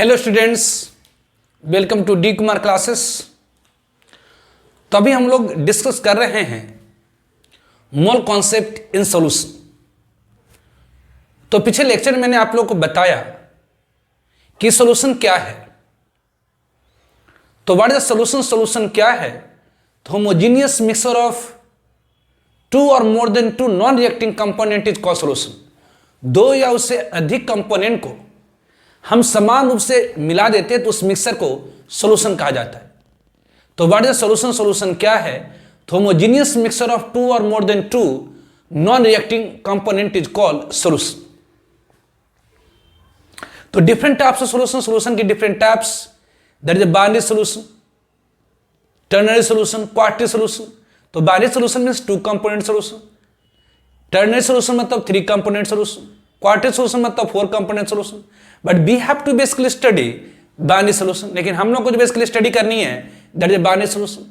Hello students, welcome to D Kumar classes. तो अभी हम लोग डिस्कस कर रहे हैं मोल कॉन्सेप्ट इन सॉल्यूशन। तो पिछले लेक्चर में मैंने आप लोगों को बताया कि सॉल्यूशन क्या है। तो व्हाट इज सॉल्यूशन? सॉल्यूशन क्या है? तो होमोजेनियस मिक्सचर ऑफ टू और more than two non reacting component is called solution. दो या उससे अधिक कंपोनेंट को हम समान रूप से मिला देते हैं तो उस मिक्सर को सॉल्यूशन कहा जाता है। तो व्हाट इज सॉल्यूशन? सॉल्यूशन क्या है? तो होमोजेनियस मिक्सचर ऑफ टू और more than two non reacting component is called solution. तो different types of solution, solution की different types, that is binary solution, ternary solution, quaternary solution. तो binary solution means two component solution, ternary solution मतलब three component solution, quaternary solution मतलब four component solution. But we have to basically study binary solution. लेकिन हम लोग को जो basically study करनी है दैट इज बाइनरी सॉल्यूशन।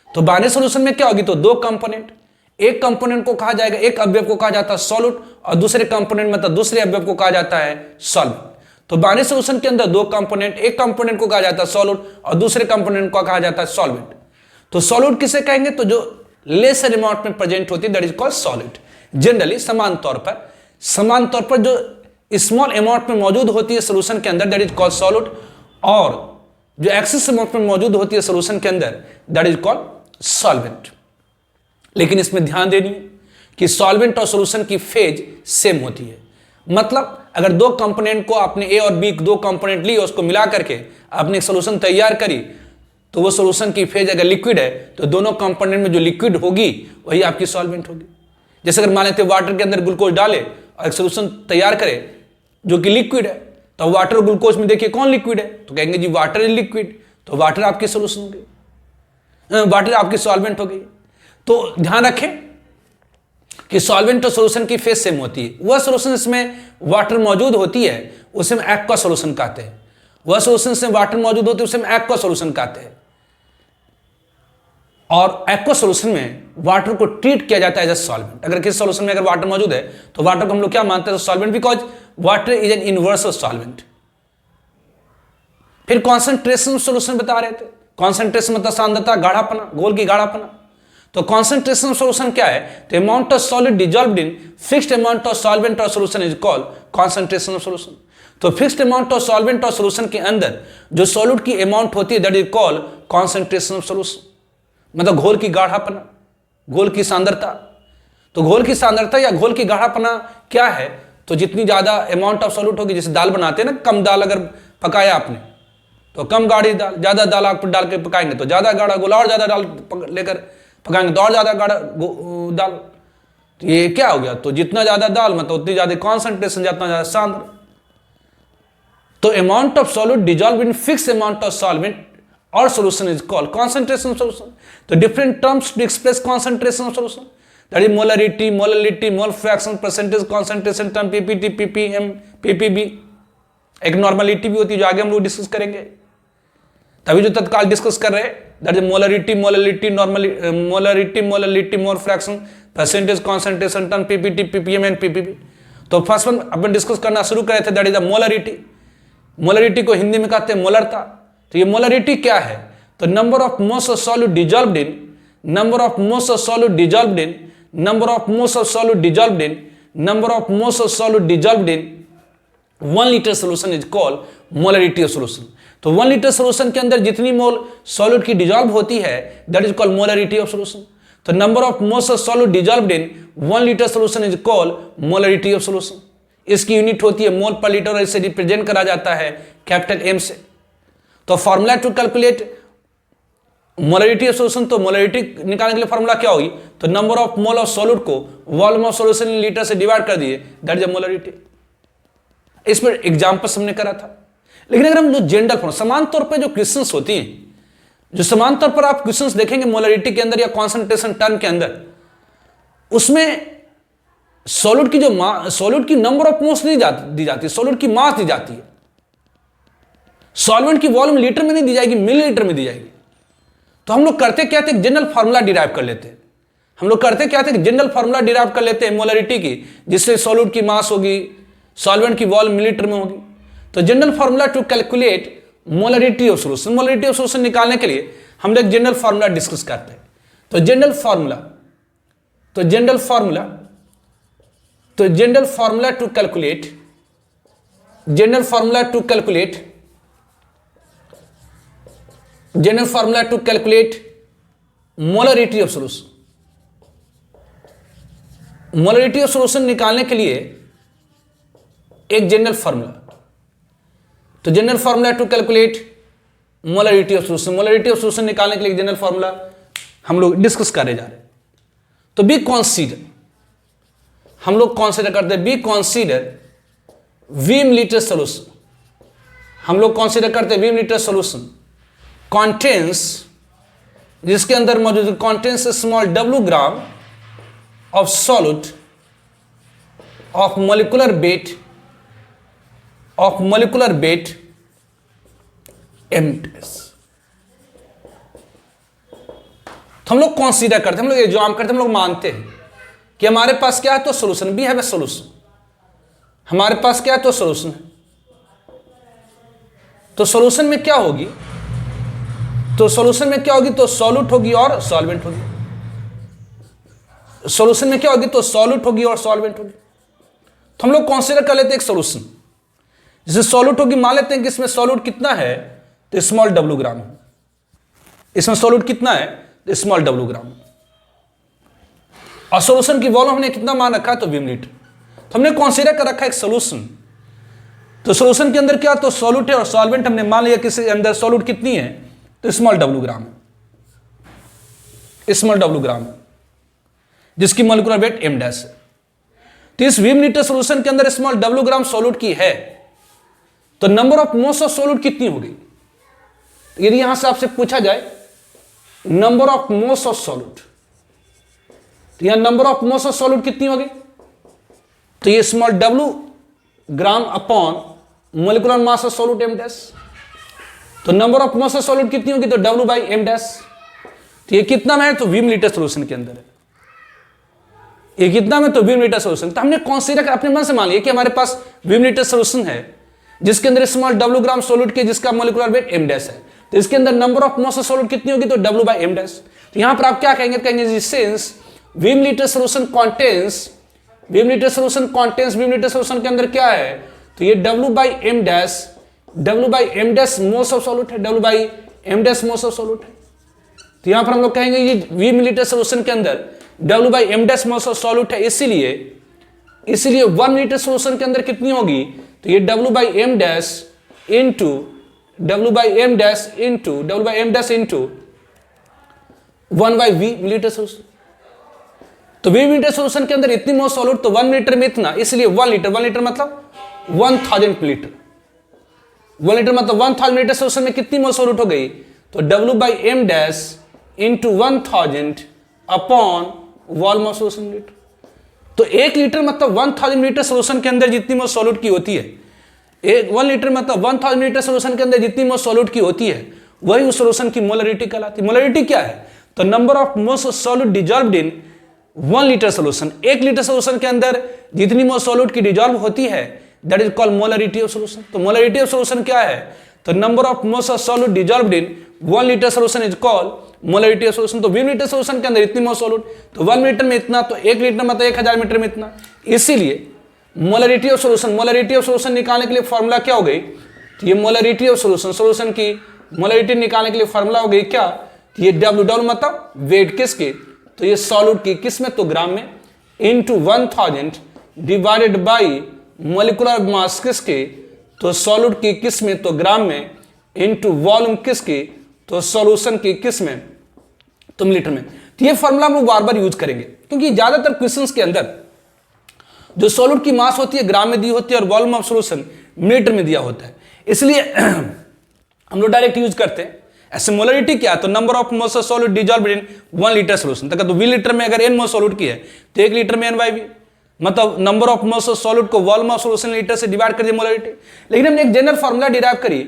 तो बाइनरी सॉल्यूशन में क्या होगी? तो दो कंपोनेंट, एक कंपोनेंट को कहा जाएगा, एक अवयव को कहा जाता है सॉल्यूट और दूसरे कंपोनेंट मतलब दूसरे अवयव को कहा जाता है सॉल्वेंट। तो बाइनरी सॉल्यूशन के अंदर दो कंपोनेंट, एक कंपोनेंट को कहा जाता है सॉल्यूट और दूसरे कंपोनेंट को कहा जाता है सॉल्वेंट। तो सॉल्यूट किसे कहेंगे? तो जो लेसर अमाउंट में प्रेजेंट होती है that is called solid. Generally समान तौर पर जो स्मॉल अमाउंट में मौजूद होती है सॉल्यूशन के अंदर दैट इज कॉल्ड सॉल्यूट, और जो एक्सेस अमाउंट में मौजूद होती है सॉल्यूशन के अंदर दैट इज कॉल्ड सॉल्वेंट। लेकिन इसमें ध्यान देनी है कि सॉल्वेंट और सॉल्यूशन की फेज सेम होती है। मतलब अगर दो कंपोनेंट को आपने ए और बी दो कंपोनेंट ली, उसको मिला करके आपने एक सॉल्यूशन तैयार करी, तो वो सॉल्यूशन की फेज अगर लिक्विड है तो दोनों कंपोनेंट में जो लिक्विड होगी वही आपकी सॉल्वेंट होगी। जैसे अगर मान लेते वाटर के अंदर ग्लूकोज डाले और एक सॉल्यूशन तैयार करे जो कि लिक्विड है, तो वाटर और ग्लूकोज में देखिए कौन लिक्विड है? तो कहेंगे जी वाटर इज लिक्विड, तो वाटर आपकी सॉल्यूशन हो गई, वाटर आपकी सॉल्वेंट हो गई। तो ध्यान रखें कि सॉल्वेंट और सॉल्यूशन की फेज सेम होती है। वह सॉल्यूशन इसमें वाटर मौजूद होती है उसे हम एक्वा सॉल्यूशन कहते हैं, वह सॉल्यूशन से वाटर मौजूद होती है उसे हम एक्वा सॉल्यूशन कहते हैं। और एक्वा सॉल्यूशन में वाटर को ट्रीट किया जाता है एज ए सॉल्वेंट। अगर किसी सॉल्यूशन में अगर वाटर मौजूद है तो वाटर को हम लोग क्या मानते हैं? Solvent, because water is an universal solvent. फिर कॉन्सेंट्रेशन सॉल्यूशन बता रहे थे। कॉन्सेंट्रेशन मतलब सांद्रता, गाढ़ापना, घोल की गाढ़ापना। तो कॉन्सेंट्रेशन सॉल्यूशन क्या है? तो amount of solid dissolved in fixed amount of solvent और solution is called concentration of solution. तो फिक्स्ड अमाउंट ऑफ सॉल्वेंट और सॉल्यूशन के अंदर जो सॉल्यूट की अमाउंट होती है that is called concentration of solution. मतलब घोल की गाढ़ापना, घोल की सांद्रता। तो घोल की सांद्रता या घोल की गाढ़ापना क्या है? तो जितनी ज्यादा अमाउंट ऑफ सॉल्यूट होगी, जैसे दाल बनाते हैं ना, कम दाल अगर पकाया आपने तो कम गाढ़ी दाल, ज्यादा दाल आप डाल के पकाएंगे तो ज्यादा गाढ़ा घोल, और ज्यादा दाल लेकर पकाएंगे तो और ज्यादा गाढ़ा दाल। तो ये क्या हो गया? तो जितना ज्यादा दाल मतलब उतनी ज्यादा कॉन्सेंट्रेशन, जितना ज्यादा सांद्र। तो amount of solute dissolve in fix amount of solvent or solution is called concentration solution. The different terms to express concentration solution, that is molarity, molality, mole fraction, percentage concentration term, ppt, ppm, ppb। एक normality भी होती है जो आगे हम लोग discuss करेंगे। तभी जो तत्काल डिस्कस कर रहे हैं that is molarity, molality, molarity, molality, mole fraction, percentage concentration term, PPT, PPM and PPB. तो फर्स्ट वन अपन डिस्कस करना शुरू करे थे that is the molarity. Molarity को हिंदी में कहते हैं मोलरता। तो ये मोलरिटी क्या है? तो number of moles of solute dissolved in, number of moles of solute dissolved in, number of moles of solute dissolved in, number of moles of solute dissolved in 1 litre solution is called molarity of solution. तो 1 litre solution के अंदर जितनी मोल solute की dissolve होती है that is called molarity of solution. तो number of moles of solute dissolved in 1 litre solution is called molarity of solution. इसकी unit होती है मोल पर लीटर और इसे रिप्रेजेंट करा जाता है कैपिटल एम से। तो formula to calculate molarity of solution, तो मोलरिटी निकालने के लिए फॉर्मूला क्या होगी? तो number of mole of solute को volume of solution in litre से डिवाइड कर दिए दैट इज मोलरिटी। इस पर एग्जांपल हमने करा था। लेकिन अगर हम जो जनरल फॉर्म, समान तौर पर जो क्वेश्चंस होती हैं, जो समान तौर पर आप क्वेश्चंस देखेंगे मोलरिटी के अंदर या कॉन्सेंट्रेशन टर्म के अंदर, उसमें सॉल्यूट की जो सॉल्यूट की नंबर ऑफ मोल्स नहीं दी जाती, सॉल्यूट की मास दी जाती है। सॉल्वेंट की वॉल्यूम लीटर में नहीं दी जाएगी, मिलीलीटर में दी जाएगी। तो हम लोग करते क्या थे? जनरल फार्मूला डिराइव कर लेते हैं। हम लोग करते क्या थे? जनरल फार्मूला डिराइव कर लेते हैं मोलरिटी की, जिससे सॉल्यूट की मास होगी, सॉल्वेंट की वॉल्यूम मिलीलीटर में होगी। तो general formula to calculate molarity of solution, molarity of solution निकालने के लिए हम लोग जनरल फॉर्मूला डिस्कस करते हैं। तो general formula to calculate molarity of solution, molarity of solution निकालने के लिए एक जनरल फॉर्मूला। तो general formula to calculate molarity of solution, molarity of solution निकालने के लिए एक जनरल फॉर्मूला हम लोग डिस्कस करने जा रहे हैं। तो बी कंसीडर, हम लोग कंसीडर करते हैं, we consider V millilitre solution, हम लोग कंसीडर करते हैं वी मिलीलीटर सॉल्यूशन कंटेन्स, जिसके अंदर मौजूद contains small w gram of solute of molecular weight MS. तो हम लोग कंसीडर करते हैं, हम लोग एग्जाम करते हैं, हम लोग मानते हैं कि हमारे पास क्या है तो solution, we have a solution, हमारे पास क्या है तो सॉल्यूशन है। तो सॉल्यूशन में क्या होगी, तो सॉल्यूशन में क्या होगी तो सॉल्यूट होगी और सॉल्वेंट होगी, सॉल्यूशन में क्या होगी तो सॉल्यूट होगी और सॉल्वेंट होगी। तो हम लोग कंसीडर कर लेते हैं एक सॉल्यूशन जिसमें सॉल्यूट होगी, मान लेते हैं कि इसमें सॉल्यूट कितना है तो स्मॉल w ग्राम है, इसमें सॉल्यूट कितना है तो स्मॉल w ग्राम, और सॉल्यूशन की वॉल्यूम हमने कितना मान रखा है तो 20 लीटर। तो हमने कंसीडर कर रखा है एक सॉल्यूशन, तो सॉल्यूशन के अंदर क्या तो सॉल्यूट है और सॉल्वेंट हमने मान लिया कि इसके अंदर सॉल्यूट कितनी है तो स्मॉल w ग्राम है, स्मॉल w ग्राम है, जिसकी मोलिकुलर वेट m डैश है। तो इस 20 लीटर सॉल्यूशन के अंदर स्मॉल w ग्राम सॉल्यूट की है, तो number of moles of solute कितनी होगी। यदि यहां से आपसे पूछा जाए number of moles of solute, तो यहां number of moles of solute कितनी होगी, तो ये small w gram upon molecular mass of solute m dash. तो number of moles of solute कितनी होगी तो w बाई m डैश। तो ये कितना में है तो 20 लीटर सॉल्यूशन के अंदर है, ये कितना में तो 20 लीटर सॉल्यूशन। तो हमने कंसीडर कर अपने मन से मान लिया कि हमारे पास 20 लीटर सॉल्यूशन है जिसके अंदर स्मॉल w ग्राम सॉल्यूट के, जिसका मोलिकुलर वेट m डैश है। तो इसके अंदर number of moles of solute कितनी होगी तो w बाई m डैश। तो यहां पर आप क्या कहेंगे, कहेंगे since 20 litre solution contains, 20 litre solution contains, 20 litre solution के अंदर क्या है तो ये w by m dash, w by m dash moles of solute है, w by m dash moles of solute है। तो यहां पर हम लोग कहेंगे ये 20 मिलीलीटर सॉल्यूशन के अंदर w by m dash moles of solute है, इसीलिए 1 लीटर सॉल्यूशन के अंदर कितनी होगी तो ये w by m dash into w by m dash into 1 by v millilitre solution. तो 20 मिलीलीटर सॉल्यूशन के अंदर इतनी मोल सॉल्यूट, तो 1 मिलीलीटर में इतना, इसलिए 1 लीटर मतलब 1000 लीटर, 1 लीटर मतलब 1000 लीटर सॉल्यूशन में कितनी मोल सॉल्यूट हो गई तो w by m dash into 1000 upon volume of solution litre. तो 1 लीटर मतलब 1000 लीटर सॉल्यूशन के अंदर जितनी मोल सॉल्यूट की होती है, 1 लीटर मतलब 1000 लीटर सॉल्यूशन के अंदर जितनी मोल सॉल्यूट की होती है वही उस सॉल्यूशन की मोलरिटी कहलाती है। मोलरिटी क्या है तो number of moles of solute dissolved in 1 litre solution, 1 litre solution के अंदर जितनी मोल सॉल्यूट की डिजॉल्व होती है that is called molarity of solution. तो मोलरिटी ऑफ सॉल्यूशन क्या है तो number of moles of solute dissolved in 1 litre solution is called molarity of solution. तो 20 लीटर सॉल्यूशन के अंदर इतनी मोल सॉल्यूट, तो 1 लीटर में इतना, तो 1 लीटर मतलब 1000 मीटर में इतना, इसीलिए मोलरिटी ऑफ सॉल्यूशन निकालने के लिए फॉर्मूला क्या हो गई तो ये मोलरिटी ऑफ सॉल्यूशन की मोलरिटी निकालने के लिए फॉर्मूला हो गई क्या, ये w मतलब वेट किसके तो ये सॉल्यूट की किस में तो ग्राम में, into 1000 divided by molecular mass किसके तो सॉल्यूट की किस में तो ग्राम में, इंटू वॉल्यूम किसकी तो सॉल्यूशन की किस में तो मिलीलीटर में। तो ये फॉर्मूला हम लोग बार बार यूज करेंगे क्योंकि ज्यादातर क्वेश्चंस के अंदर जो सॉल्यूट की मास होती है ग्राम में दी होती है और वॉल्यूम ऑफ सॉल्यूशन मिलीलीटर में दिया होता है, इसलिए हम लोग डायरेक्ट यूज करते हैं। ऐसे मोलरिटी क्या है तो number of moles of solute dissolved in 1 litre solution. तो 20 लीटर में अगर n मोल सॉल्यूट की है तो 1 लीटर में n बाई v, मतलब number of moles of solute को वॉल्यूम ऑफ सॉल्यूशन लीटर से डिवाइड कर दिया मोलरिटी। लेकिन हमने एक जनरल फार्मूला डिराइव करी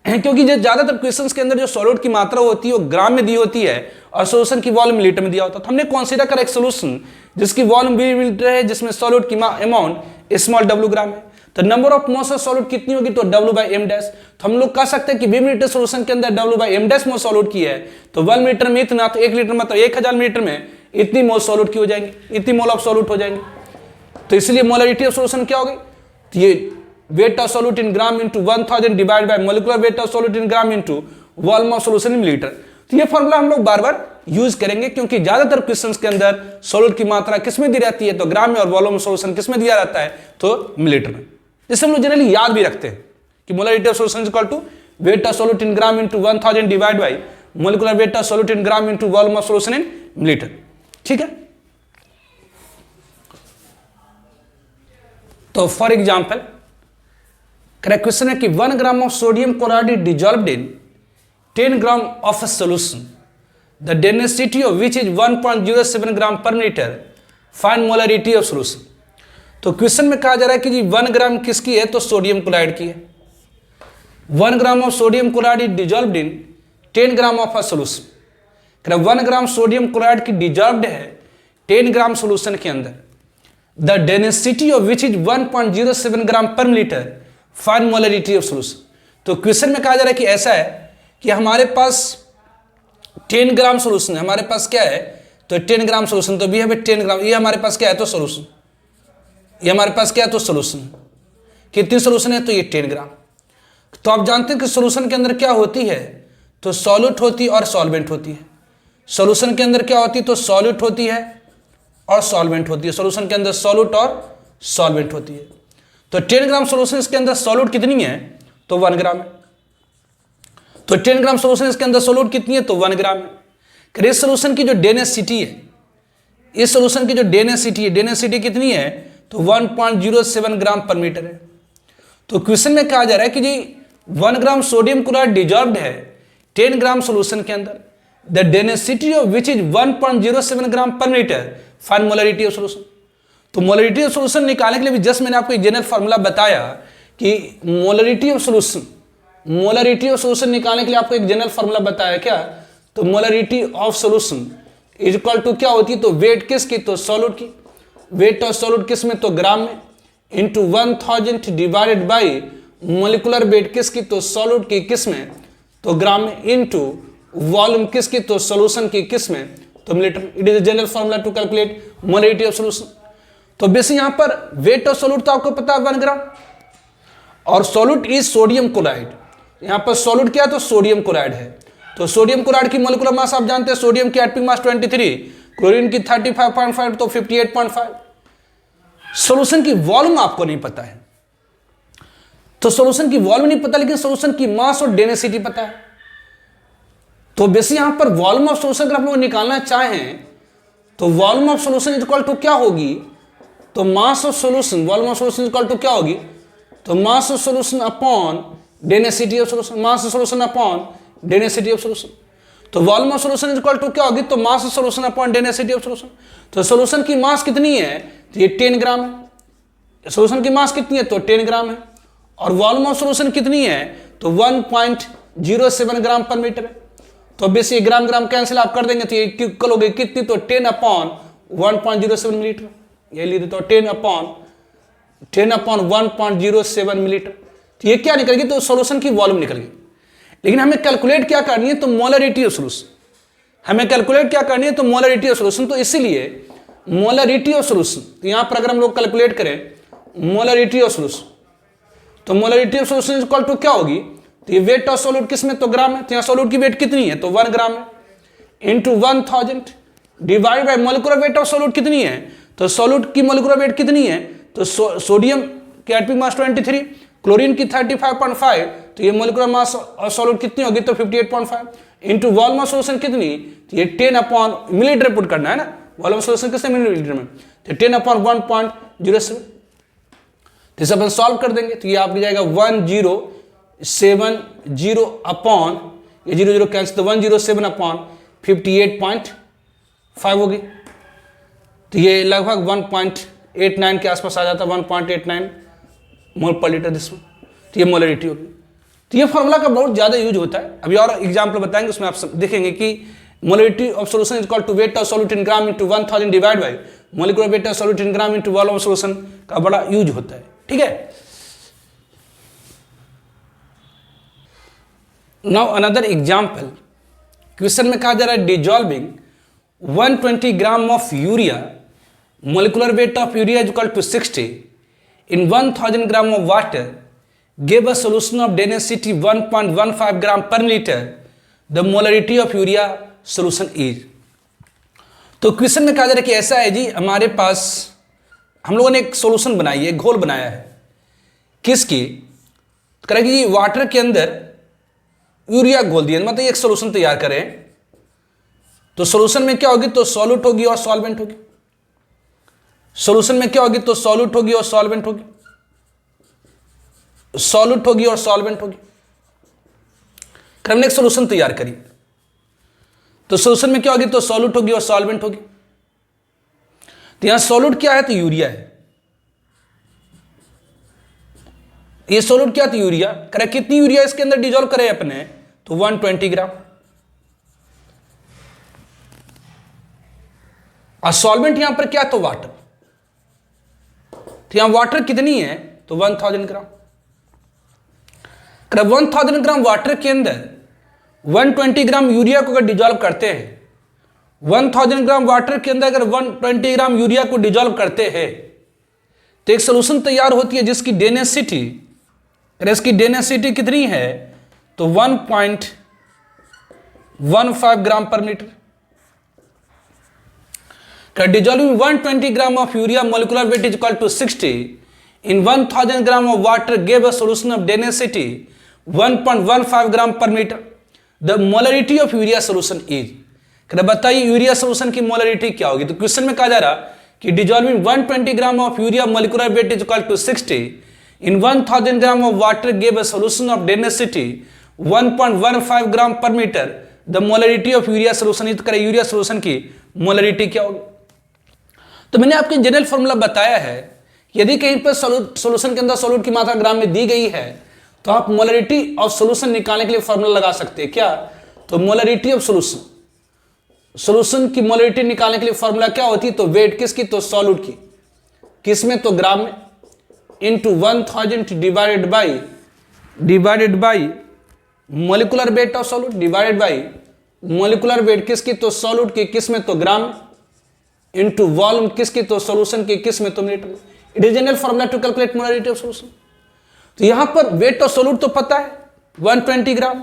क्योंकि ज्यादातर क्वेश्चंस के अंदर जो सॉल्यूट की मात्रा होती है वो ग्राम में दी होती है और सॉल्यूशन की वॉल्यूम लीटर में दिया होता है। तो हमने कंसीडर करा एक सॉल्यूशन जिसकी वॉल्यूम 20 लीटर है, जिसमें सॉल्यूट की अमाउंट स्मॉल w ग्राम है। तो तो number of moles of solute कितनी होगी, तो W बाई एम डैश। तो हम लोग कह सकते हैं कि 20 मिलीलीटर सोल्यूशन के अंदर W by M dash mole solute की है, तो 1 लीटर में इतना, तो 1 लीटर मतलब 1000 मिलीलीटर में इतनी मोल सॉल्यूट की हो जाएंगे, इतनी मोल ऑफ सॉल्यूट हो जाएंगे। तो इसलिए मोलरिटी ऑफ सॉल्यूशन क्या होगी, तो ये wait of solute in gram into 1000 divide by molecular weight of solute in gram into volume of solution in millilitre. तो ये फॉर्मूला हम लोग बार बार यूज करेंगे, क्योंकि ज्यादातर क्वेश्चंस के अंदर सॉल्यूट की मात्रा किसमें दी रहती है, तो ग्राम में, और वॉल्यूम ऑफ सॉल्यूशन किसमें दिया रहता है, तो मिलीलीटर में। जिससे हम लोग जनरली याद भी रखते हैं कि molarity of solution is equal to weight of solute in gram into 1000 divide by molecular weight of solute in gram into volume of solution in millilitre. ठीक है, तो फॉर एग्जाम्पल क्वेश्चन है कि 1 gram of sodium chloride is dissolved in 10 gram of a solution, the density of which is 1.07 gram per metre, find molarity of solution. तो question में कहा जा रहा है कि जी 1 ग्राम किसकी है, तो सोडियम क्लोराइड की है। 1 gram of sodium chloride is dissolved in 10 gram of a solution. 1 gram sodium chloride की डिजॉल्व्ड है 10 ग्राम सॉल्यूशन के अंदर, the density of which is 1.07 gram पर litre, find molarity of solution. तो क्वेश्चन में कहा जा रहा है कि ऐसा है कि हमारे पास 10 ग्राम सॉल्यूशन है, हमारे पास क्या है, तो 10 ग्राम सॉल्यूशन, तो भी है 10 ग्राम, ये हमारे पास क्या है, तो सॉल्यूशन, ये हमारे पास क्या है, तो सॉल्यूशन। कितनी सॉल्यूशन है, तो ये 10 ग्राम। तो आप जानते हैं कि सॉल्यूशन के अंदर क्या होती है, तो सॉल्यूट होती है और सॉल्वेंट होती है। सॉल्यूशन के अंदर क्या होती है, तो सॉल्यूट होती है और सॉल्वेंट होती है। सॉल्यूशन के अंदर सॉल्यूट और सॉल्वेंट होती है। तो 10 ग्राम सॉल्यूशन इसके अंदर सॉल्यूट कितनी है, तो 1 ग्राम है। तो 10 ग्राम सॉल्यूशन इसके अंदर सॉल्यूट कितनी है, तो 1 ग्राम है। इस सॉल्यूशन की जो डेंसिटी है, इस सॉल्यूशन की जो डेंसिटी है, डेंसिटी कितनी है, तो 1.07 ग्राम पर मीटर है। तो क्वेश्चन में कहा जा रहा है कि जी 1 ग्राम सोडियम क्लोराइड डिजॉल्व्ड है 10 ग्राम सॉल्यूशन के अंदर, the density of which is 1.07 gram per metre, find molarity of solution. तो मोलरिटी ऑफ सॉल्यूशन निकालने के लिए भी जस्ट मैंने आपको एक जनरल फार्मूला बताया कि molarity of solution, molarity of solution निकालने के लिए आपको एक जनरल फार्मूला बताया क्या, तो molarity of solution is equal to क्या होती है, तो वेट किसकी, तो सॉल्यूट की, वेट ऑफ सॉल्यूट किस में, तो ग्राम में, into 1000 divided by molecular weight किसकी, तो सॉल्यूट की किस में, तो ग्राम में, इंटू वॉल्यूम किसकी, तो सॉल्यूशन की किस में, तो millilitre. It is a general formula to calculate molarity of solution. तो बेसिक यहां पर वेट ऑफ सॉल्यूट तो आपको पता है 1 ग्राम, और सॉल्यूट इज सोडियम क्लोराइड। यहां पर सॉल्यूट क्या है, तो सोडियम क्लोराइड है। तो सोडियम क्लोराइड की मोलिकुलर मास आप जानते हैं, सोडियम की एटॉमिक मास 23, क्लोरीन की 35.5, तो 58.5। सॉल्यूशन की वॉल्यूम आपको नहीं पता है, तो सॉल्यूशन की वॉल्यूम नहीं पता, लेकिन सॉल्यूशन की मास और डेंसिटी पता है। तो बेसिक यहां पर वॉल्यूम ऑफ सॉल्यूशन अगर आप लोग निकालना चाहें, तो volume of solution is equal to क्या होगी, तो mass of solution, volume of solution is equal to क्या होगी, तो mass of solution upon density of solution, mass of solution upon density of solution. तो volume of solution is equal to क्या होगी, तो mass of solution upon density of solution. तो solution की mass कितनी है, तो ये 10 ग्राम है। सॉल्यूशन की मास कितनी है, तो 10 ग्राम है, और वॉल्यूम ऑफ सॉल्यूशन कितनी है, तो 1.07 ग्राम पर मीटर है। तो बेसिक ग्राम ग्राम कैंसिल आप कर देंगे, तो ये इक्वल हो गई कितनी, तो 10 अपॉन 1.07 मिलीलीटर, ये लिख देते हो 10 अपॉन 1.07 मिलीलीटर। तो ये क्या निकल गई, तो सॉल्यूशन की वॉल्यूम निकल गई। लेकिन हमें कैलकुलेट क्या करनी है, तो मोलरिटी ऑफ सॉल्यूशन, हमें कैलकुलेट क्या करनी है, तो मोलरिटी ऑफ सॉल्यूशन। तो इसीलिए मोलरिटी ऑफ सॉल्यूशन, तो यहां पर अगर हम लोग कैलकुलेट करें मोलरिटी ऑफ सॉल्यूशन, तो molarity of solution is equal to क्या होगी, तो ये वेट ऑफ सॉल्यूट किस में, तो ग्राम है। तो यहाँ सॉल्यूट की वेट कितनी है, तो 1 ग्राम है, into 1000 divide by molecular weight of solute कितनी है, तो सॉल्यूट की मोलिकुलर वेट कितनी है, तो सोडियम की एटॉमिक मास 23, क्लोरीन की 35.5, तो ये मोलिकुलर मास ऑफ सॉल्यूट कितनी होगी, तो 58.5, इंटू वॉल्यूम ऑफ सॉल्यूशन कितनी, तो ये 10 अपॉन मिलीलीटर पुट करना है ना, वॉल्यूम ऑफ सॉल्यूशन कितने मिलीलीटर में, तो 10 अपॉन 1.07। तो इसे अपन सॉल्व कर देंगे, तो ये आपको जाएगा 1070 अपॉन, ये 0 कैंसिल, तो 107 अपॉन 58.5 होगी। तो ये लगभग 1.89 के आसपास आ जाता है, 1.89 मोल पर लीटर जिसमें, तो ये मोलरिटी होगी। तो ये फॉर्मूला का बहुत ज़्यादा यूज होता है। अभी और एग्जाम्पल बताएंगे, उसमें आप देखेंगे कि molarity of solution is equal to weight of solute in gram into 1000 divide by molecular weight of solute in gram into volume of solution का बड़ा यूज होता है। ठीक है, नाउ अनदर एग्जाम्पल, क्वेश्चन में कहा जा रहा है dissolving 120 gram of urea, molecular weight of urea is equal to 60 in 1000 gram of water, gave a solution of density 1.15 gram per liter, the molarity of urea solution is। तो question में कहा जा रहा है कि ऐसा है जी, हमारे पास हम लोगों ने एक सॉल्यूशन बनाई है, घोल बनाया है, किसकी करेगी जी, वाटर के अंदर यूरिया घोल दिया, मतलब एक सॉल्यूशन तैयार करें, तो सॉल्यूशन में क्या होगी, तो सॉल्यूट होगी और सॉल्वेंट होगी। सॉल्यूशन में क्या होगी, तो सॉल्यूट होगी और सॉल्वेंट होगी, सॉल्यूट होगी और सॉल्वेंट होगी। हमने एक सॉल्यूशन तैयार करी, तो सॉल्यूशन में क्या होगी, तो सॉल्यूट होगी और सॉल्वेंट होगी। तो यहां सॉल्यूट क्या है, तो यूरिया है। ये सॉल्यूट क्या, तो यूरिया। करे कितनी यूरिया इसके अंदर डिजोल्व करे अपने, तो 120 ग्राम। और सॉल्वेंट यहां पर क्या, तो वाटर। तो यहां वाटर कितनी है, तो 1000 ग्राम। 1000 ग्राम वाटर के अंदर 120 ग्राम यूरिया को अगर डिजोल्व करते हैं, 1000 ग्राम वाटर के अंदर अगर 120 ग्राम यूरिया को डिजोल्व करते हैं, तो एक सोल्यूशन तैयार होती है जिसकी डेंसिटी, इसकी डेंसिटी कितनी है, तो 1.15 ग्राम पर litre. Dissolving 120 gram of urea, molecular weight is equal to 60 in 1000 gram of water, gave a solution of density 1.15 gram per meter. The molarity of urea solution is। बताइए urea solution की molarity क्या होगी। तो question में कहा जा रहा कि dissolving 120 gram of urea, molecular weight is equal to 60 in 1000 gram of water, give a solution of density 1.15 gram per meter, the molarity of urea solution is. करे यूरिया सोल्यूशन की मोलरिटी क्या होगी। तो मैंने आपको जनरल फॉर्मूला बताया है, यदि कहीं पर सॉल्यूशन के अंदर सॉल्यूट की मात्रा ग्राम में दी गई है, तो आप मोलरिटी ऑफ सॉल्यूशन निकालने के लिए फॉर्मूला लगा सकते हैं। क्या, तो मोलरिटी ऑफ सॉल्यूशन, सॉल्यूशन की मोलरिटी निकालने के लिए फॉर्मूला क्या होती है, तो वेट किसकी, तो सॉल्यूट की, किसमें, तो ग्राम में, into 1000 divided by molecular weight of solute, divided by molecular weight किसकी, तो सॉल्यूट की, किसमें, तो ग्राम में, इनटू वॉल्यूम किसकी, तो सॉल्यूशन की, किसमें, तो मिनट में। It is general formula to calculate molarity of solution. तो यहां पर वेट ऑफ सॉल्यूट तो पता है 120 gram,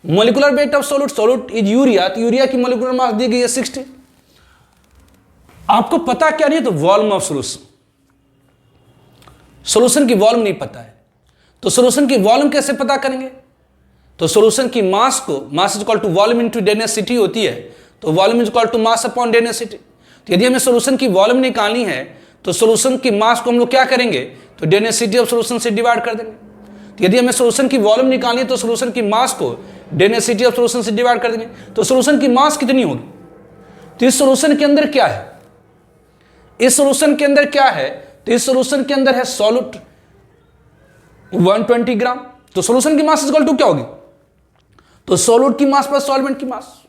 molecular weight of solute, solute is urea, तो यूरिया की मोलिकुलर मास दी गई है 60। आपको पता क्या नहीं है, तो वॉल्यूम ऑफ सॉल्यूशन, सॉल्यूशन की वॉल्यूम नहीं पता है, तो सॉल्यूशन की वॉल्यूम कैसे पता करेंगे, तो सॉल्यूशन की मास को, mass is equal to volume into density होती है, तो volume is equal to mass upon density. तो यदि हमें सॉल्यूशन की वॉल्यूम निकालनी है, तो सॉल्यूशन की मास को हम लोग क्या करेंगे, तो डेंसिटी ऑफ सॉल्यूशन से डिवाइड कर देंगे। तो यदि हमें सॉल्यूशन की वॉल्यूम निकालनी है, तो सॉल्यूशन की मास को डेंसिटी ऑफ सॉल्यूशन से डिवाइड कर देंगे। तो सॉल्यूशन की मास कितनी होगी, तो इस सॉल्यूशन के अंदर क्या है, इस सॉल्यूशन के अंदर क्या है, तो इस सॉल्यूशन के अंदर है सॉल्यूट 120 ग्राम। तो सॉल्यूशन की मास इक्वल टू क्या होगी, तो सॉल्यूट की मास प्लस सॉल्वेंट की मास।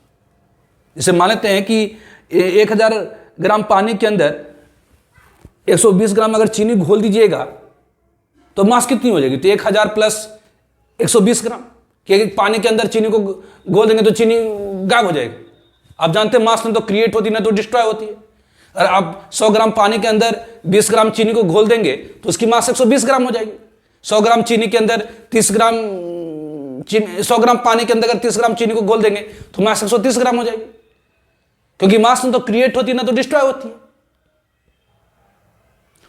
इसे मान लेते हैं कि 1000 ग्राम पानी के अंदर 120 ग्राम अगर चीनी घोल दीजिएगा, तो मास कितनी हो जाएगी, तो 1000 प्लस 120 ग्राम, कि पानी के अंदर चीनी को घोल देंगे तो चीनी गायब हो जाएगी। आप जानते हैं मास ना तो क्रिएट होती है ना तो डिस्ट्रॉय होती है। और आप 100 ग्राम पानी के अंदर 20 ग्राम चीनी को घोल देंगे तो उसकी मास 120 ग्राम हो जाएगी। 100 ग्राम चीनी के अंदर 30 ग्राम चीनी, 100 ग्राम पानी के अंदर अगर 30 ग्राम चीनी को घोल देंगे तो मास 130 ग्राम हो जाएगी, क्योंकि मास ना तो क्रिएट होती है ना तो डिस्ट्रॉय होती है।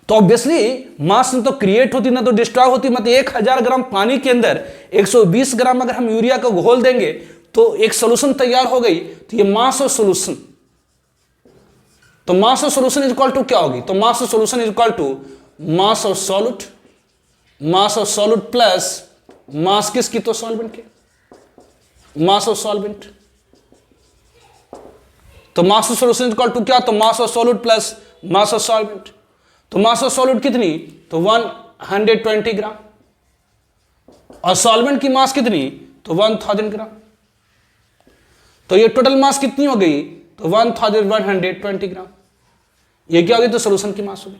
तो ऑब्वियसली मास ना तो क्रिएट होती ना तो डिस्ट्रॉय होती, मतलब 1000 ग्राम पानी के अंदर 120 ग्राम अगर हम यूरिया को घोल देंगे तो एक सोल्यूशन तैयार हो गई। तो ये मास ऑफ सोल्यूशन, तो mass of solution is equal to क्या होगी, तो mass of solution is equal to mass of solute, mass of solute plus mass किसकी, तो सॉल्वेंट के, मास ऑफ सॉल्वेंट। तो mass of solution is equal to क्या, तो mass of solute plus mass of solvent. तो mass of solute कितनी, तो 120 ग्राम, और सॉल्वेंट की मास कितनी, तो 1000 ग्राम। तो ये टोटल मास कितनी हो गई, तो 1120 ग्राम। ये क्या होगी, तो सोल्यूशन की मास होगी।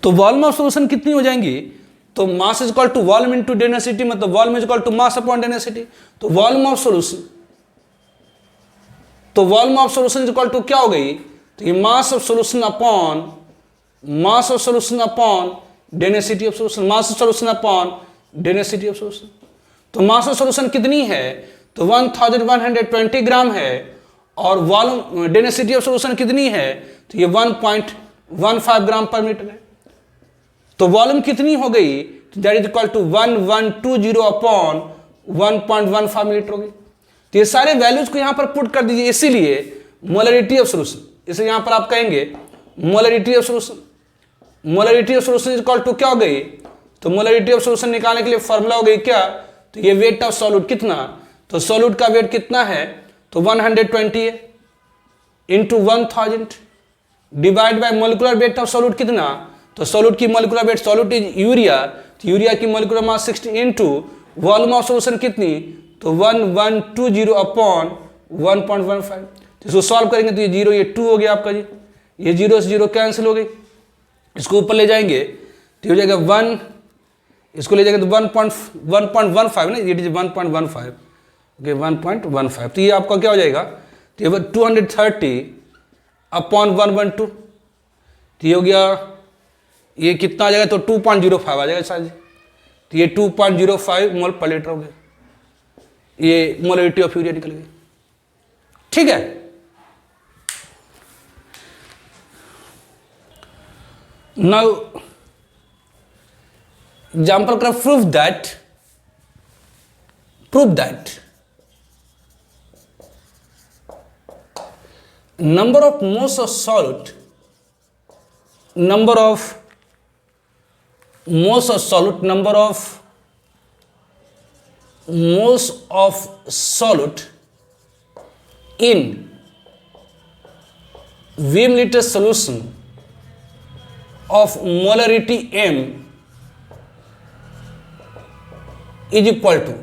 तो वॉल्यूम ऑफ सोल्यूशन कितनी हो जाएंगी, तो mass is equal to volume into density, मतलब volume is equal to mass upon density. तो वॉल्यूम ऑफ सॉल्यूशन, तो volume of solution is equal to क्या हो गई, तो ये mass of solution upon mass of solution upon density of solution, mass of solution upon density of solution. तो mass of solution कितनी है, तो 1120 ग्राम है, और वॉल्यूम डेंसिटी ऑफ सॉल्यूशन कितनी है, तो ये 1.15 ग्राम पर मीटर है। तो वॉल्यूम कितनी हो गई, that is equal to 1120 upon 1.15 meter हो गई। तो ये सारे वैल्यूज को यहां पर पुट कर दीजिए, इसीलिए मोलरिटी ऑफ सॉल्यूशन, इसे यहां पर आप कहेंगे molarity of solution. Molarity of solution is equal to क्या हो गई, तो मोलरिटी ऑफ सॉल्यूशन निकालने के लिए फॉर्मूला हो गई क्या, तो ये वेट ऑफ सॉल्यूट कितना, तो सॉल्यूट का वेट कितना है, तो 120 है, into 1000 divide by molecular weight of solute कितना, तो सॉल्यूट की molecular weight, solute is urea, तो यूरिया की molecular mass 60 into volume of solution कितनी, तो 1120 अपॉन 1.15। इसको सॉल्व करेंगे तो ये 0 ये 2 हो गया आपका जी, ये 0 से 0 कैंसिल हो गई, इसको ऊपर ले जाएंगे तो हो जाएगा 1, इसको ले जाएंगे तो 1.15 ना, ये 1.15, ओके 1.15, तो ये आपका क्या हो जाएगा, तो ये 230 अपॉन 112, तो ये हो गया, ये कितना आ जाएगा, तो 2.05 आ जाएगा शायद, तो ये 2.05 मोल पर लीटर हो गया, ये मोलरिटी ऑफ यूरिया निकल गई। ठीक है, नाउ एग्जाम्पल का proof that number of moles of solute, number of moles of solute in V milliliter solution of molarity M is equal to